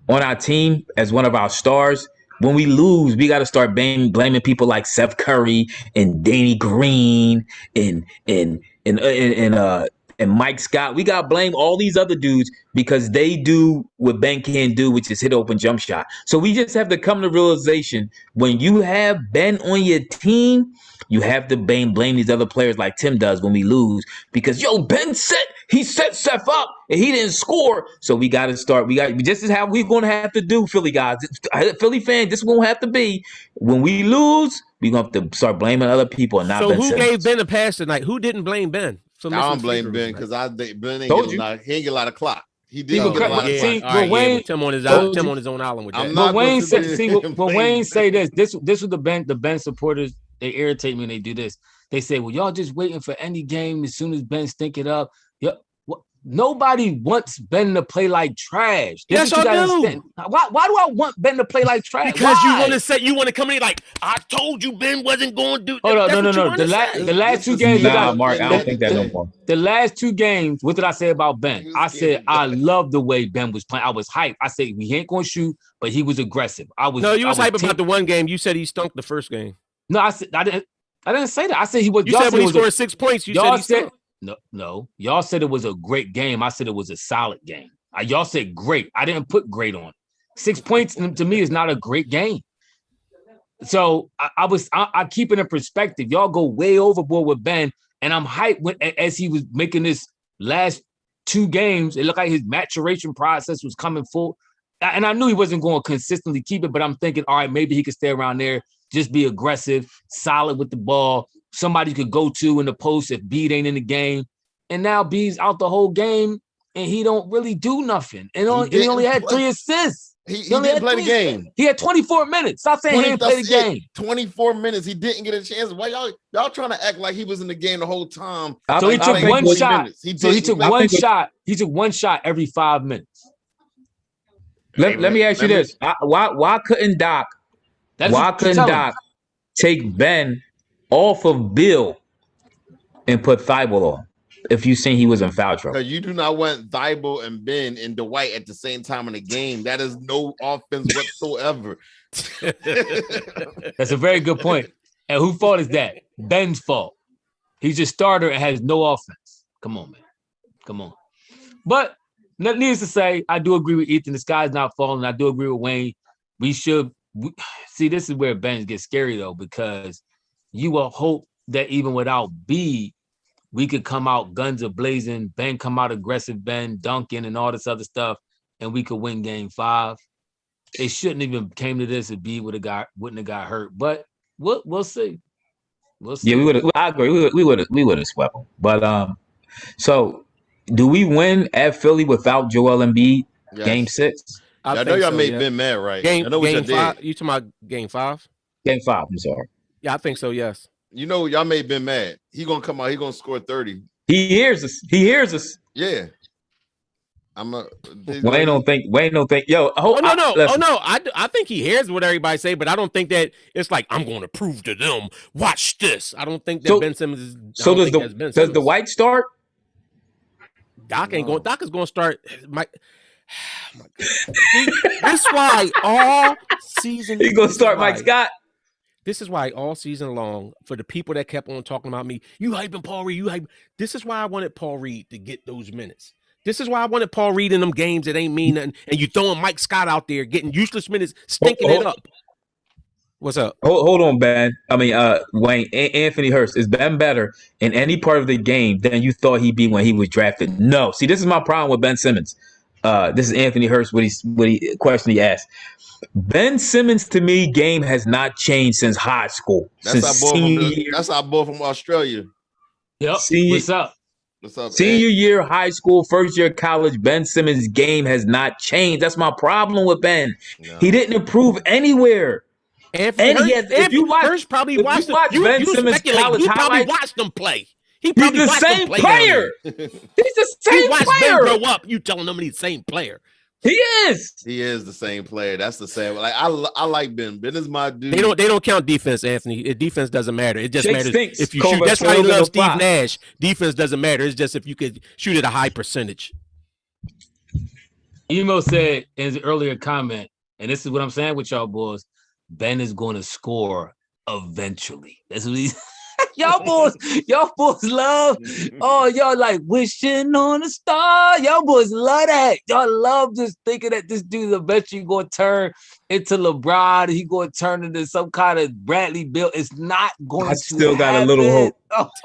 on our team as one of our stars. When we lose, we got to start blaming people like Seth Curry and Danny Green and Mike Scott. We got to blame all these other dudes because they do what Ben can't do, which is hit open jump shot. So we just have to come to realization, when you have Ben on your team, you have to blame these other players like Tim does when we lose, because Ben set Seth up and he didn't score. So we got to start. This is how we're going to have to do, Philly guys. Philly fans, this is going to have to be. When we lose, we're going to have to start blaming other people and not Ben Simmons. So who gave Ben a pass tonight? Who didn't blame Ben? I don't blame Ben because Ben ain't get a lot of clock. He did get a lot of clock. Tim on his own island with that. But Wayne say this. This was the Ben supporters. They irritate me when they do this. They say, well, y'all just waiting for any game as soon as Ben stink it up. Nobody wants Ben to play like trash. Yes, I do. Why do I want Ben to play like trash? Because you want to come in like, I told you Ben wasn't going to do. Hold on, no. The last 2 games, Mark, I don't think that no more. The last 2 games, what did I say about Ben? I said I love the way Ben was playing. I was hyped. I said we ain't going to shoot, but he was aggressive. You was hyped about the one game. You said he stunk the first game. No, I didn't say that. I said he was. You said when he scored 6 points. Y'all said. No. Y'all said it was a great game. I said it was a solid game. Y'all said great. I didn't put great on. 6 points to me is not a great game. So I keep it in perspective. Y'all go way overboard with Ben, and I'm hyped as he was making this last 2 games. It looked like his maturation process was coming full. And I knew he wasn't going to consistently keep it, but I'm thinking, all right, maybe he could stay around there, just be aggressive, solid with the ball. Somebody could go to in the post if Embiid ain't in the game. And now B's out the whole game, and he don't really do nothing. And he only had 3 assists. He didn't play the game. He had 24 minutes. Stop saying he didn't play the game. 24 minutes. He didn't get a chance. Why y'all trying to act like he was in the game the whole time? So he took one shot. He took one shot. He took one shot every 5 minutes. Let me ask you this: Why couldn't Doc take Ben off of Bill and put Thibault on if you seen he was in foul trouble? Because you do not want Thibault and Ben and Dwight at the same time in the game. That is no offense whatsoever. That's a very good point. And whose fault is that? Ben's fault. He's a starter and has no offense. Come on, man. Come on. But needless to say, I do agree with Ethan. The sky's not falling. I do agree with Wayne. See, this is where Ben gets scary, though, because you will hope that even without B, we could come out guns a-blazing, Ben come out aggressive, Ben dunking and all this other stuff, and we could win game 5. It shouldn't even came to this if B wouldn't have got hurt. But we'll see. We'll see. Yeah, I agree. We would have swept them. But so do we win at Philly without Joel Embiid? Yes. Game 6. I know y'all made Ben mad, right? I know what game y'all 5. did. You talking about game 5? Game 5. I'm sorry. Yeah, I think so. Yes. You know y'all made Ben mad. He gonna come out. He gonna score 30. He hears us. Yeah. Wayne don't think. Yo, no. I think he hears what everybody say, but I don't think that it's like I'm going to prove to them. Watch this. I don't think that Ben Simmons is. So does the White start? Doc ain't going. Doc is going to start. This why all season. He gonna start Mike Scott. This is why all season long, for the people that kept on talking about me, you hyping Paul Reed, this is why I wanted Paul Reed to get those minutes. This is why I wanted Paul Reed in them games that ain't mean nothing, and you throwing Mike Scott out there getting useless minutes, stinking it up. What's up? Hold on, Ben. Wayne. Anthony Hurst, is Ben better in any part of the game than you thought he'd be when he was drafted? No. See, this is my problem with Ben Simmons. This is Anthony Hurst. What he question he asked. Ben Simmons, to me, game has not changed since high school. That's our boy from Australia. Yep. What's up? What's up? Senior year high school, first year college, Ben Simmons' game has not changed. That's my problem with Ben. No. He didn't improve anywhere. If you watch Ben Simmons college highlights, watched him play. He's the same player. He's the same player. Ben grow up. You telling him he's the same player. He is. He is the same player. That's the same. Like I like Ben. Ben is my dude. They don't count defense, Anthony. Defense doesn't matter. It just matters if you shoot. That's why he loves Steve Nash. Defense doesn't matter. It's just if you could shoot at a high percentage. Emo said in his earlier comment, and this is what I'm saying with y'all boys, Ben is going to score eventually. That's what he's. Y'all boys love. Oh, y'all like wishing on a star. Y'all boys love that. Y'all love just thinking that this dude eventually going to turn into LeBron. He going to turn into some kind of Bradley Beal. It's not going to. I still got a little hope.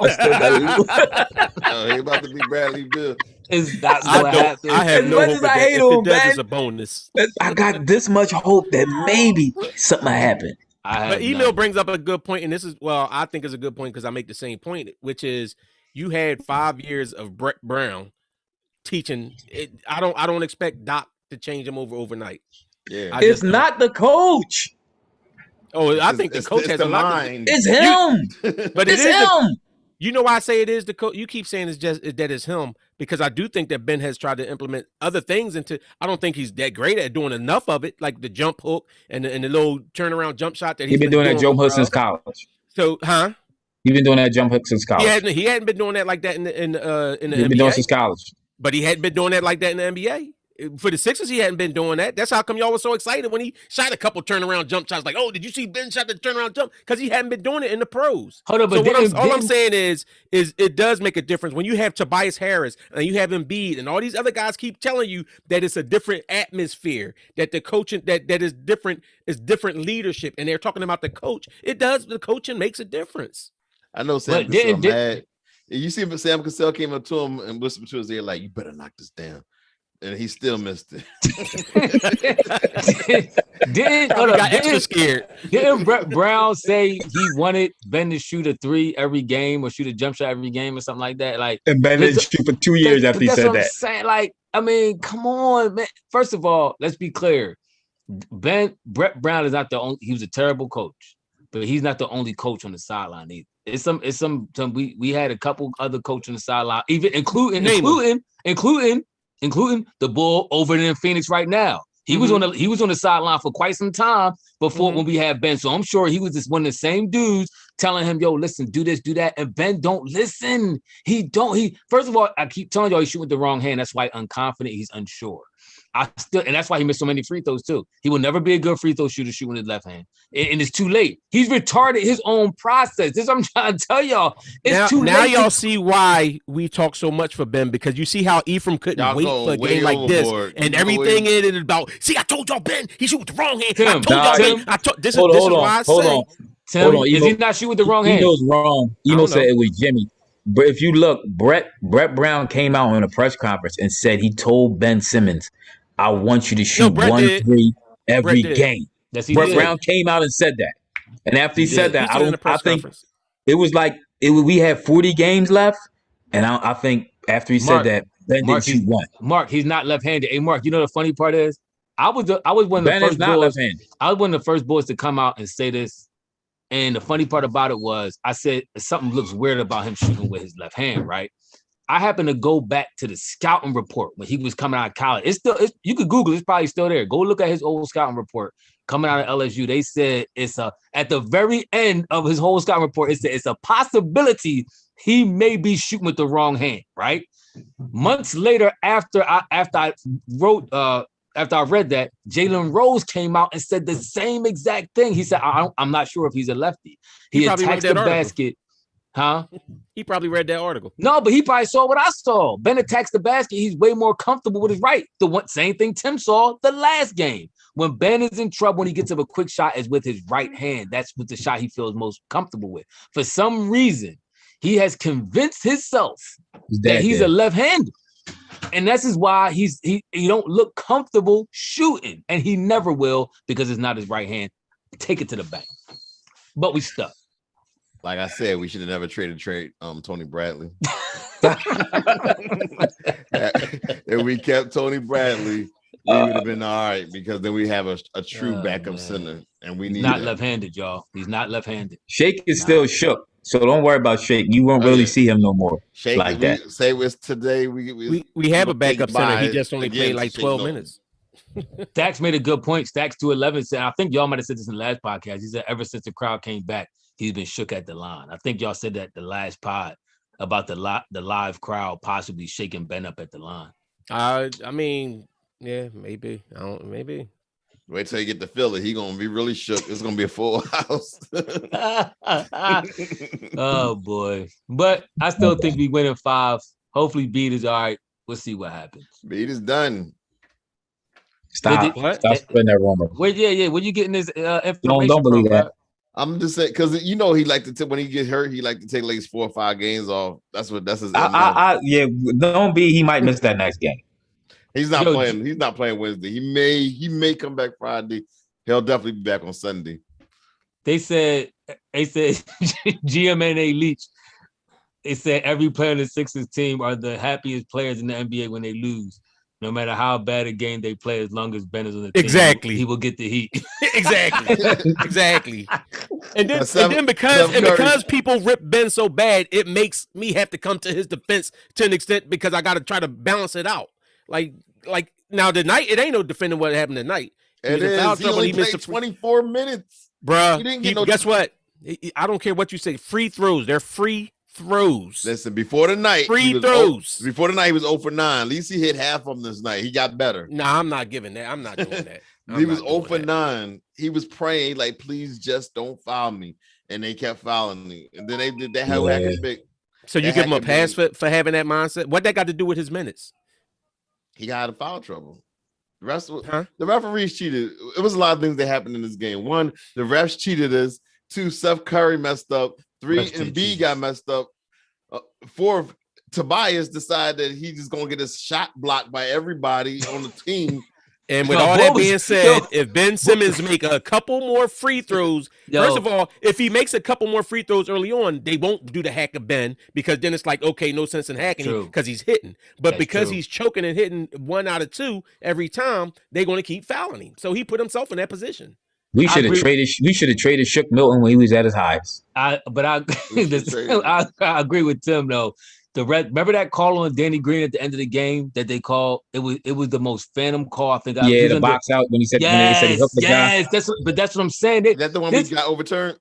I still got a little hope. He about to be Bradley Beal. It's not going to happen. I have no hope that if it does, it's a bonus. I got this much hope that maybe something will happen. But Email brings up a good point, and I think it's a good point because I make the same point, which is you had 5 years of Brett Brown teaching. I don't expect Doc to change him overnight. Yeah, it's not the coach. Oh, I think the coach has a lot. It's him. But it's him. You know why I say it is the coach? You keep saying it's him because I do think that Ben has tried to implement other things into. I don't think he's that great at doing enough of it, like the jump hook and the little turnaround jump shot that he's been doing that jump hook since college. So, He's been doing that jump hook since college. He hadn't been doing that like that in the NBA. He's been doing since college, but he hadn't been doing that like that in the NBA. For the Sixers, he hadn't been doing that. That's how come y'all was so excited when he shot a couple turnaround jump shots. Like, oh, did you see Ben shot the turnaround jump? Because he hadn't been doing it in the pros. Hold on, but all I'm saying is it does make a difference when you have Tobias Harris and you have Embiid and all these other guys keep telling you that it's a different atmosphere, that the coaching that is different leadership, and they're talking about the coach. The coaching makes a difference. I know Sam Cassell mad. You see if Sam Cassell came up to him and whispered to his ear like, "You better knock this down." And he still missed it. Got extra scared. Didn't Brett Brown say he wanted Ben to shoot a 3 every game or shoot a jump shot every game or something like that? Like, and Ben didn't shoot for 2 years after he said that. I'm saying, like, I mean, come on, man. First of all, let's be clear. Brett Brown is not the only. He was a terrible coach, but he's not the only coach on the sideline either. It's some. We had a couple other coaches on the sideline, even including the Bull over in Phoenix right now. He was on the sideline for quite some time before when we had Ben. So I'm sure he was just one of the same dudes telling him, yo, listen, do this, do that. And Ben don't listen. First of all, I keep telling y'all he's shooting with the wrong hand. That's why unconfident, he's unsure. And that's why he missed so many free throws too. He will never be a good free throw shooter shooting his left hand. And it's too late. He's retarded his own process. This is what I'm trying to tell y'all. It's too late. Now y'all see why we talk so much for Ben, because you see how Ephraim couldn't wait for a game like this. And everything in it about, see, I told y'all Ben, he shoot with the wrong hand. This is why I say. Tim, is he not shoot with the wrong hand? Eno's wrong. Eno said it was Jimmy. But if you look, Brett Brown came out in a press conference and said he told Ben Simmons, I want you to shoot 1-3 every game. Brett Brown came out and said that. And after he said that, I think it was like we had 40 games left. And I think after he said that, Ben didn't shoot one. Mark, he's not left-handed. Hey, Mark, you know the funny part is, I was one of the Ben first is not boys. left-handed. I was one of the first boys to come out and say this. And the funny part about it was, I said something looks weird about him shooting with his left hand, right? I happened to go back to the scouting report when he was coming out of college. You could Google it, it's probably still there. Go look at his old scouting report coming out of LSU. They said at the very end of his whole scouting report, it said it's a possibility he may be shooting with the wrong hand, right? Months later, after I read that, Jalen Rose came out and said the same exact thing. He said, I'm not sure if he's a lefty. He attacks the basket. Huh? He probably read that article. No, but he probably saw what I saw. Ben attacks the basket. He's way more comfortable with his right. Same thing Tim saw the last game. When Ben is in trouble, when he gets up a quick shot, is with his right hand. That's what the shot he feels most comfortable with. For some reason, he has convinced himself that he's a left-hander. And this is why he don't look comfortable shooting. And he never will, because it's not his right hand. Take it to the bank. But we stuck. Like I said, we should have never traded Tony Bradley. If we kept Tony Bradley, we would have been all right, because then we have a true backup center, and we need. He's not left-handed, y'all. He's not left-handed. Shake is still shook, so don't worry about Shake. You won't really see him no more. Shake like that. Say it was today. We have a backup center. He just only played like 12 minutes. Stacks made a good point. Stacks 211 said, I think y'all might have said this in the last podcast. He said ever since the crowd came back, he's been shook at the line. I think y'all said that the last pod about the live crowd possibly shaking Ben up at the line. I mean, yeah, maybe. Maybe. Wait till you get to Philly. He gonna be really shook. It's gonna be a full house. Oh boy. But I still think we win in 5. Hopefully Beat is all right. We'll see what happens. Beat is done. Stop spreading that rumor. Wait, yeah. When you getting this information? Don't believe that. I'm just saying, because he like to when he gets hurt, he like to take like 4 or 5 games off. That's his. Don't be. He might miss that next game. He's not playing. He's not playing Wednesday. He may come back Friday. He'll definitely be back on Sunday. They said GMNA Leach. They said every player in the Sixers team are the happiest players in the NBA when they lose. No matter how bad a game they play, as long as Ben is on the team, he will get the heat. Exactly. And then because people rip Ben so bad, it makes me have to come to his defense to an extent, because I got to try to balance it out. Like now tonight, it ain't no defending what happened tonight. It is. He only played 24 minutes. Bruh, guess what? I don't care what you say. Free throws. They're free throws. Listen, before the night, free throws. Before the night, he was 0 for 9. At least he hit half of them this night. He got better. Nah, I'm not giving that. I'm not doing that. He was 0 for 9. He was praying like, please just don't foul me. And they kept fouling me. And then they did that. So you give him a pass for having that mindset? What that got to do with his minutes? He got out of foul trouble. The referees cheated. It was a lot of things that happened in this game. 1, the refs cheated us. 2, Seth Curry messed up. 3, Embiid got messed up. 4, Tobias decided that he's just gonna get his shot blocked by everybody on the team. And with all that being said, if Ben Simmons make a couple more free throws, first of all, if he makes a couple more free throws early on, they won't do the hack of Ben, because then it's like, okay, no sense in hacking him because he's hitting. But because he's choking and hitting 1 out of 2 every time, they're going to keep fouling him. So he put himself in that position. We should have traded Shook Milton when he was at his highest. I agree with Tim though. Remember that call on Danny Green at the end of the game that they called? It was the most phantom call I think. The box out when he said, when they said he hooked the guy. That's what I'm saying. Is that the one we got overturned?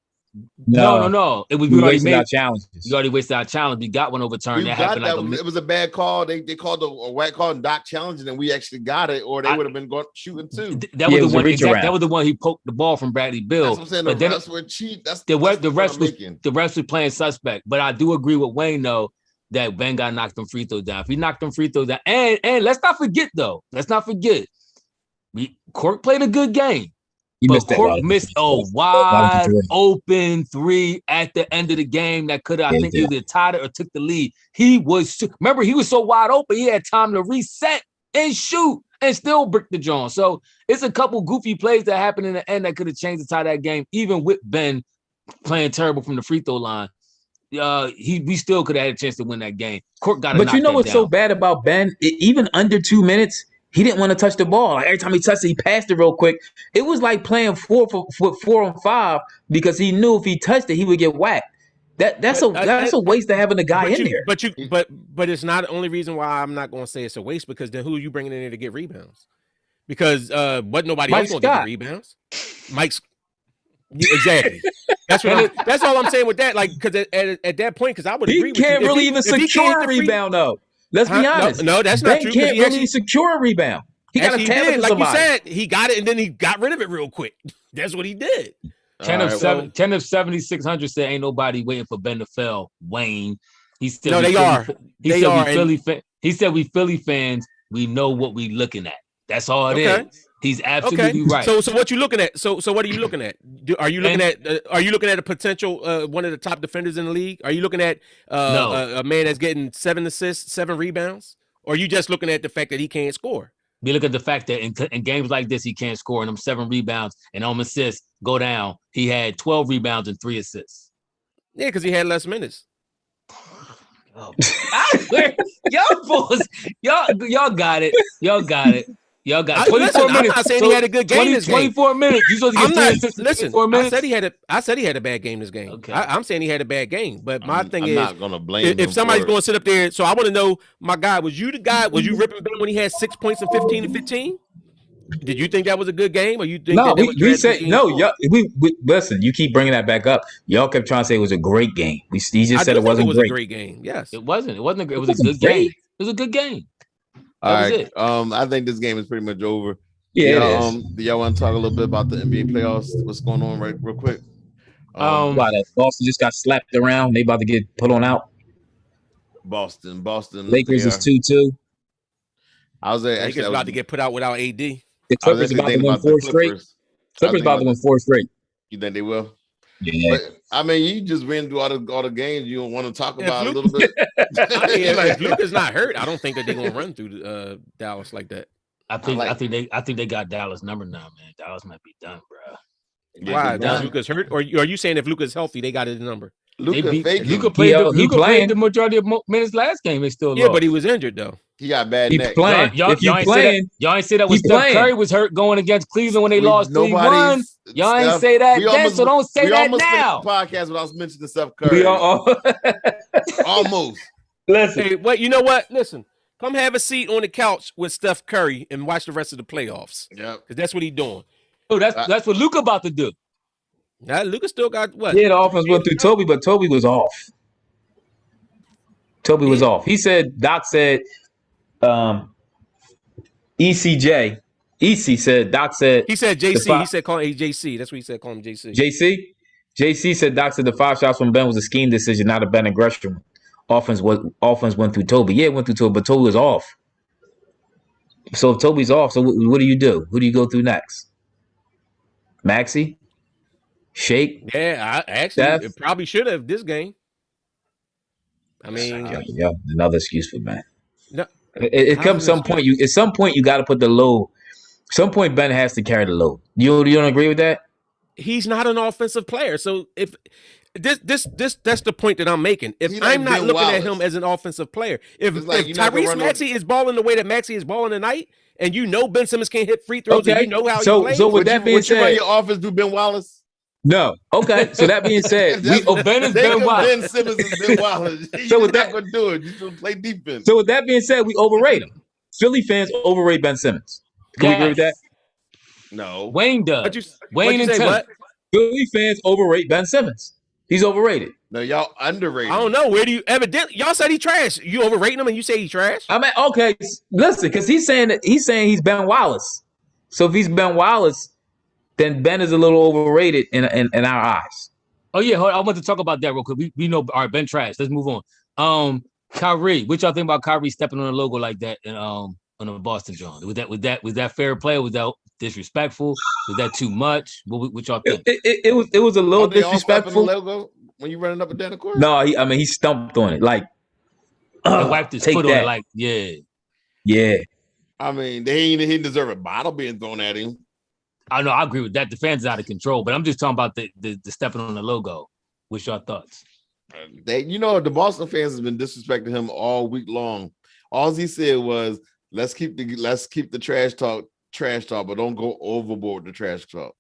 No. It was we wasted our challenges. You already wasted our challenge. We got one overturned. It was a bad call. They called a whack call and Doc challenged, and we actually got it, or they would have been shooting too. That was the one. That was the one he poked the ball from Bradley Beal. That's what I'm saying. The refs were cheat. That's the refs were playing suspect. But I do agree with Wayne though that Ben got knocked them free throws down. If he knocked them free throws down, and let's not forget, Cork played a good game. Cork missed a wide open 3 at the end of the game that could have, I think, either tied it or took the lead. He was so wide open, he had time to reset and shoot and still brick the joint. So it's a couple goofy plays that happened in the end that could have changed the tie of that game, even with Ben playing terrible from the free throw line. we still could have had a chance to win that game. Court got to But knock you know that what's down. so bad about Ben? Even under 2 minutes, he didn't want to touch the ball. Like every time he touched it, he passed it real quick. It was like playing 4-on-5 because he knew if he touched it, he would get whacked. That's a waste of having a guy in there. But it's not the only reason why I'm not going to say it's a waste, because then who are you bringing in there to get rebounds? Because wasn't nobody else going to get the rebounds. Mike's exactly. That's all I'm saying with that. Like, because at that point, because I would agree with you. He can't really even secure a rebound, though. Let's be honest. No, that's not true. He can't really secure a rebound. He got to tap it to somebody. Like you said, he got it and then he got rid of it real quick. That's what he did. 10 of 7,600 said ain't nobody waiting for Ben to fail. Wayne, he said no, they are. He said we Philly fans. We know what we looking at. That's all it is. He's absolutely right. So what you looking at? So what are you looking at? Are you looking at a potential one of the top defenders in the league? Are you looking at a man that's getting 7 assists, 7 rebounds? Or are you just looking at the fact that he can't score? We look at the fact that in games like this, he can't score, and them 7 rebounds and assists go down. He had 12 rebounds and 3 assists. Yeah, because he had less minutes. Oh, y'all got it. Y'all got 24 minutes. I'm not saying he had a good game this game. 24 minutes. You supposed to get 3 assists in 24 minutes? I said he had a bad game this game. Okay. I'm saying he had a bad game. But my thing is, not gonna blame if somebody's going to sit up there, so I want to know, my guy, was you the guy? Was you ripping Ben when he had 6 points and 15 and 15? Did you think that was a good game, or you think we said no? We listen. You keep bringing that back up. Y'all kept trying to say it was a great game. He just said it wasn't a great game. Yes, it wasn't. It wasn't. It was a good game. It was a good game. All right. I think this game is pretty much over. Yeah. Do y'all want to talk a little bit about the NBA playoffs? What's going on real quick? Boston just got slapped around. They about to get put on out. Boston. Lakers is 2-2. I was there. Lakers about to get put out without AD. The Clippers about to win 4 straight. Clippers about to win 4 straight. You think they will? Yeah. But, I mean, you just ran through all the games. You don't want to talk about a little bit. If Luka's not hurt, I don't think that they're gonna run through Dallas like that. I think they got Dallas number now, man. Dallas might be done, bro. Why? Because Luka's hurt, or are you saying if Luka's healthy, they got his number? Luka played the majority of minutes last game. They still lost. But he was injured though. He got bad neck. Y'all ain't say that when Steph Curry was hurt going against Cleveland when they lost 3-1. Y'all ain't say that then, so don't say that now. Podcast without mentioning Seth Curry. Almost. Listen. Hey, wait, you know what? Listen. Come have a seat on the couch with Steph Curry and watch the rest of the playoffs. Yeah, because that's what he's doing. Oh, that's what Luka about to do. Now Luka still got what? Yeah, the offense went through Toby, but Toby was off. Doc said, EC said, Doc said. He said JC. He said call him JC. That's what he said. Call him JC. JC said Doc said the 5 shots from Ben was a scheme decision, not a Ben aggression. Offense went through Toby. Yeah, it went through Toby, but Toby was off. So if Toby's off, so what do you do? Who do you go through next? Maxey? Shake? Yeah, it probably should have this game. I mean, another excuse for Ben. No, it comes some point. At some point you got to put the load. Some point Ben has to carry the load. You don't agree with that? He's not an offensive player, so if that's the point that I'm making. If I'm not looking at him as an offensive player, if Tyrese Maxey is balling the way that Maxey is balling tonight, and you know Ben Simmons can't hit free throws, and you know how he plays. So with that being said, you run your offense do Ben Wallace? No. Okay. So that being said, Ben Wallace. Ben Simmons is Ben Wallace. So with that, gonna do it. You should play defense. So with that being said, we overrate him. Philly fans overrate Ben Simmons. Can we agree with that? No. Wayne does. Wayne and Tim. What? Philly fans overrate Ben Simmons. He's overrated. No, y'all underrated. I don't know. Where do you evidently y'all said he trash? You overrating him and you say he trash? I mean, okay, listen, because he's saying he's Ben Wallace. So if he's Ben Wallace, then Ben is a little overrated in our eyes. Oh yeah, I want to talk about that real quick. We know all right, Ben trash. Let's move on. Kyrie, what y'all think about Kyrie stepping on a logo like that and on a Boston joint? Was that fair play? Was that disrespectful? Was that too much? What y'all think? It was a little disrespectful. Logo when you running up and down the court? No, he stumped on it like wiped his foot on it like yeah. I mean, he didn't deserve a bottle being thrown at him. I know, I agree with that. The fans are out of control, but I'm just talking about the stepping on the logo. What's your thoughts? The Boston fans has been disrespecting him all week long. All he said was, let's keep the trash talk, but don't go overboard the trash talk.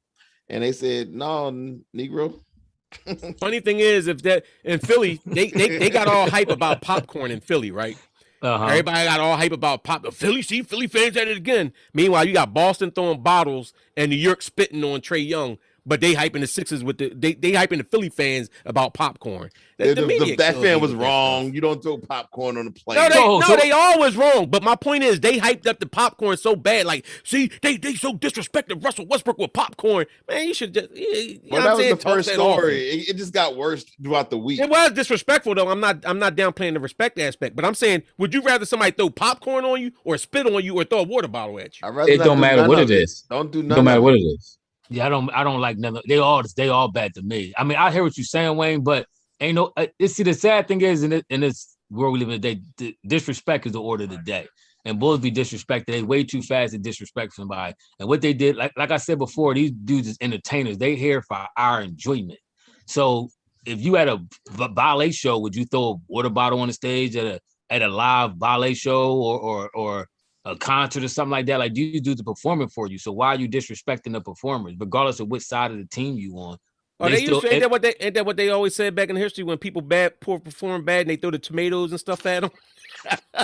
And they said, no, Negro. Funny thing is, if that in Philly, they got all hype about popcorn in Philly, right? Everybody got all hype about Philly fans at it again. Meanwhile, you got Boston throwing bottles and New York spitting on Trae Young, but they hyping the Sixers with they hyping the Philly fans about popcorn. That fan was wrong. You don't throw popcorn on the plane. No, they always wrong. But my point is, they hyped up the popcorn so bad. Like, see, they so disrespected Russell Westbrook with popcorn. Man, you should just. That was the first story. It just got worse throughout the week. It was disrespectful though. I'm not downplaying the respect aspect, but I'm saying, would you rather somebody throw popcorn on you, or spit on you, or throw a water bottle at you? It don't matter what it is. Don't do nothing. No matter what it is. Yeah, I don't like none. They all bad to me. I mean, I hear what you're saying, Wayne, but ain't no. See, the sad thing is, in this world we live in today, disrespect is the order of the day. And Bulls be disrespected. They way too fast to disrespect somebody. And what they did, like I said before, these dudes is entertainers. They here for our enjoyment. So if you had a ballet show, would you throw a water bottle on the stage at a live ballet show or a concert or something like that? Like, these dudes are performing for you. So why are you disrespecting the performers, regardless of which side of the team you on? Ain't that what they always said back in history when people perform bad and they throw the tomatoes and stuff at them?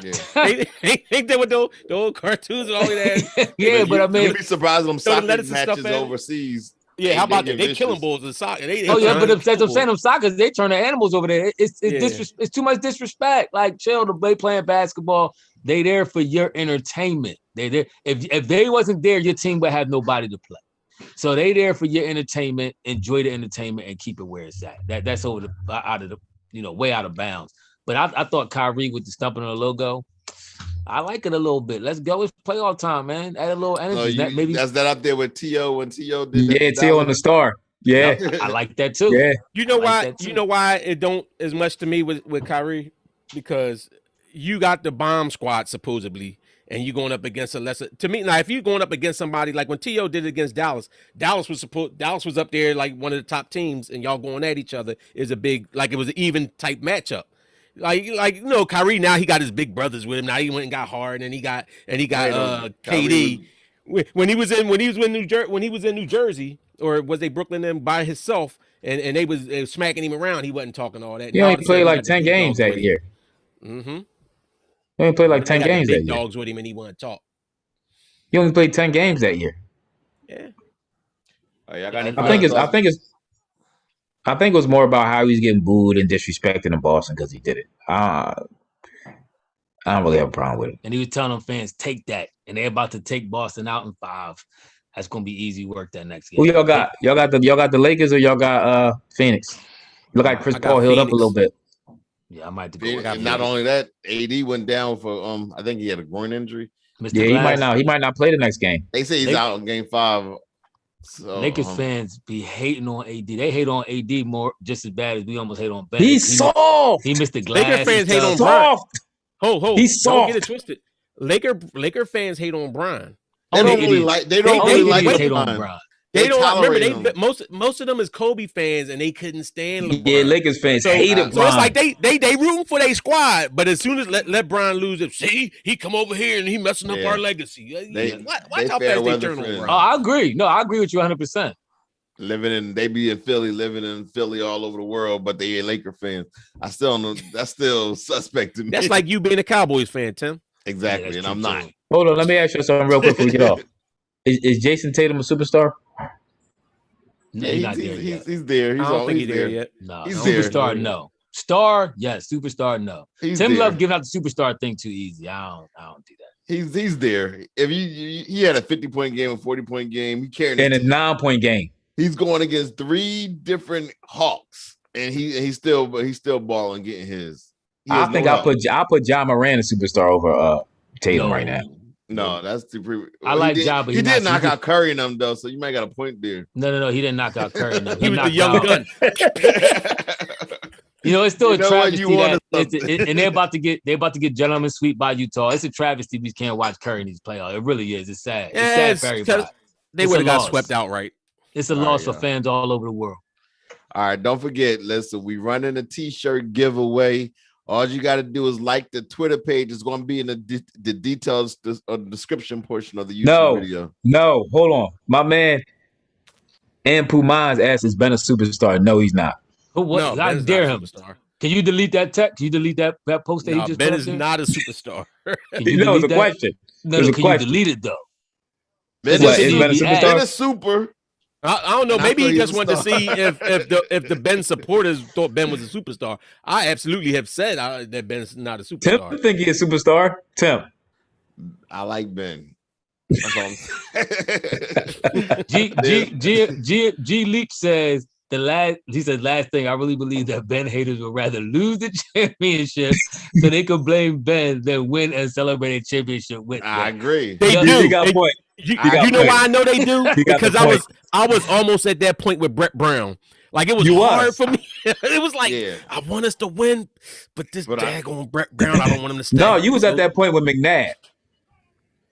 Yeah. ain't that what the old cartoons and all that? Yeah, but I mean, you'd be surprised them soccer matches overseas. Yeah, how about that? They killing bulls in soccer. But I'm saying them soccer, they turn the animals over there. It's too much disrespect. Like, chill. They playing basketball. They there for your entertainment. They there. If they wasn't there, your team would have nobody to play. So they there for your entertainment. Enjoy the entertainment and keep it where it's at. That's over way out of bounds. But I thought Kyrie with the stumping on the logo, I like it a little bit. Let's go. It's playoff time, man. Add a little energy. That's that up there with T.O. when T.O. did that. Yeah, T.O. on the star. Yeah. I like that too. Yeah. You know why? You know why it don't as much to me with Kyrie? Because you got the bomb squad supposedly, and you going up against a lesser. To me, now if you're going up against somebody like when T.O. did it against Dallas, Dallas was up there like one of the top teams, and y'all going at each other is a big, like, it was an even type matchup. Like Kyrie now he got his big brothers with him. Now he went and got Harden, and he got KD. When he was in New Jersey, or was they Brooklyn then by himself, and they was smacking him around. He wasn't talking all that. He only played like 10 games that year. Mm-hmm. He only played like 10 games that year. Dogs with him, and he wouldn't talk. He only played 10 games that year. Yeah. I think it was more about how he was getting booed and disrespected in Boston because he did it. I don't really have a problem with it. And he was telling them fans, take that. And they're about to take Boston out in 5. That's gonna be easy work that next game. Who y'all got? Y'all got the Lakers or y'all got Phoenix? Look like Chris Paul healed up a little bit. Yeah, I might. Not only that, AD went down for I think he had a groin injury. Yeah, he might not play the next game. They say he's out in game 5. So, Lakers fans be hating on AD. They hate on AD more just as bad as we almost hate on Ben. He's soft. He missed the glass. Laker fans hate on soft. Brian. He's soft. Don't get it twisted. Laker fans hate on Brian. They don't really like. They don't really like hate on Brian. They don't remember. Most of them is Kobe fans, and they couldn't stand LeBron. Yeah, Lakers fans hated Brian. So it's like they rooting for their squad, but as soon as let Brian lose it, see, he come over here and he messing up our legacy. Watch how fast they turn on Brian. Oh, I agree. No, I agree with you 100%. They be in Philly, living in Philly all over the world, but they ain't Laker fans. I still don't know. That's still suspect to me. That's like you being a Cowboys fan, Tim. Exactly, and I'm not. Hold on, let me ask you something real quick before we get off. Is Jason Tatum a superstar? No, he's there. I don't think he's there yet. No, superstar, no. Star, yes. Superstar, no. Tim Love giving out the superstar thing too easy. I don't do that. He's there. If he had a 50-point game, a 40-point game, he carried and a 9-point game. He's going against 3 different Hawks, and he's still balling, getting his. I think I'll put John Moran a superstar over Tatum right now. No, that's too pre. I like Ja, but he did knock out Curry and them though, so you might got a point there. No, he didn't knock out Curry and them. He was the young gun. It's still a travesty and they're about to get gentleman sweep by Utah. It's a travesty we can't watch Curry in these playoffs. It really is. It's sad. It's sad for everybody. They would have got swept outright. It's a loss for fans all over the world. All right, don't forget. Listen, we running a T-shirt giveaway. All you got to do is like the Twitter page. It's going to be in the details, the description portion of the YouTube video. No, hold on. My man, Ampu Mines asked, "Is Ben a superstar?" No, he's not. Who? What? No, I Ben's dare not a him. superstar. Can you delete that text? Can you delete that post that he just Ben put is up there? not a superstar. Can you No, it's delete a that? question. No, It's a can question. you delete it though? Ben What, is is Ben a superstar? Ben is super. I don't know. And I Maybe thought he he just was a wanted to star. see if the Ben supporters thought Ben was a superstar. I absolutely have said that Ben's not a Tim superstar. think he's a superstar. Tim. I like Ben. That's all I'm saying. G Leach says last thing, I really believe that Ben haters would rather lose the championship so they could blame Ben than win and celebrate a championship with I Ben. agree. They do. You got a point. You got know point. why I know they do? You got Because the point. I was almost at that point with Brett Brown. Like it was hard for me. It was like I want us to win, but this daggone Brett Brown, I don't want him to stay. No, you was at that point with McNabb.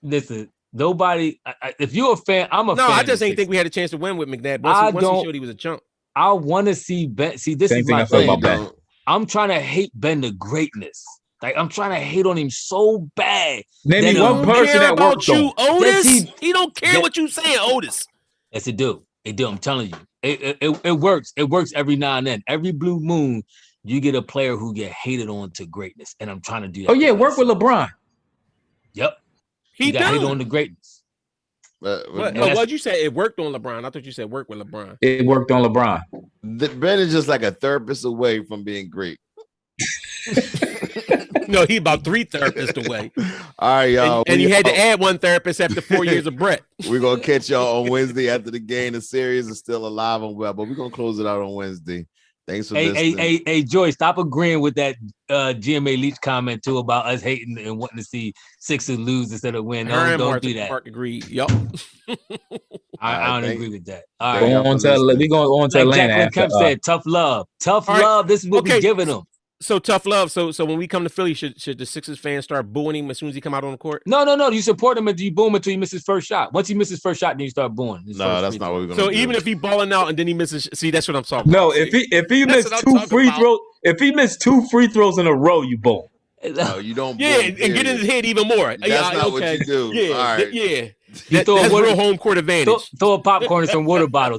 Listen, nobody. If you're a fan, I'm a fan. No, I just ain't think we had a chance to win with McNabb. Once he showed he was a chump. I want to see Ben. See, this Same is thing my I feel thing. about Ben. I'm trying to hate Ben to greatness. Like I'm trying to hate on him so bad. Name me one person that worked you, Otis. Yes, he don't care what you saying, Otis. Yes, it do. It do. I'm telling you, it works. It works every now and then. Every blue moon, you get a player who get hated on to greatness, and I'm trying to do that. Oh yeah, work with LeBron. Yep, he got hated on to greatness. What'd you say? It worked on LeBron. I thought you said work with LeBron. It worked on LeBron. Ben is just like a therapist away from being great. No, he about 3 therapists away. All right, y'all. And you had to add 1 therapist after 4 years of Brett. We're going to catch y'all on Wednesday after the game. The series is still alive and well, but we're going to close it out on Wednesday. Thanks for listening. Hey, Joy, stop agreeing with that GMA Leach comment, too, about us hating and wanting to see Sixers lose instead of win. No, don't do that. Mark agreed. Yup. I don't agree with that. All right. We're going on to Atlanta. Jacqueline Kemp said, tough love. Tough love. This is what we're giving them. So tough love. So when we come to Philly, should the Sixers fans start booing him as soon as he come out on the court? No. You support him until you boom until he misses his first shot. Once he misses his first shot, then you start booing. No, that's not what we're gonna do. So even if he balling out and then he misses, see, that's what I'm talking about. No, see? if he missed 2 free throws, if he missed 2 free throws in a row, you boom. No, you don't. Yeah, and get in his head even more. That's not what you do. Yeah, all right. yeah. That's real home court advantage. Throw a popcorn in some water bottles.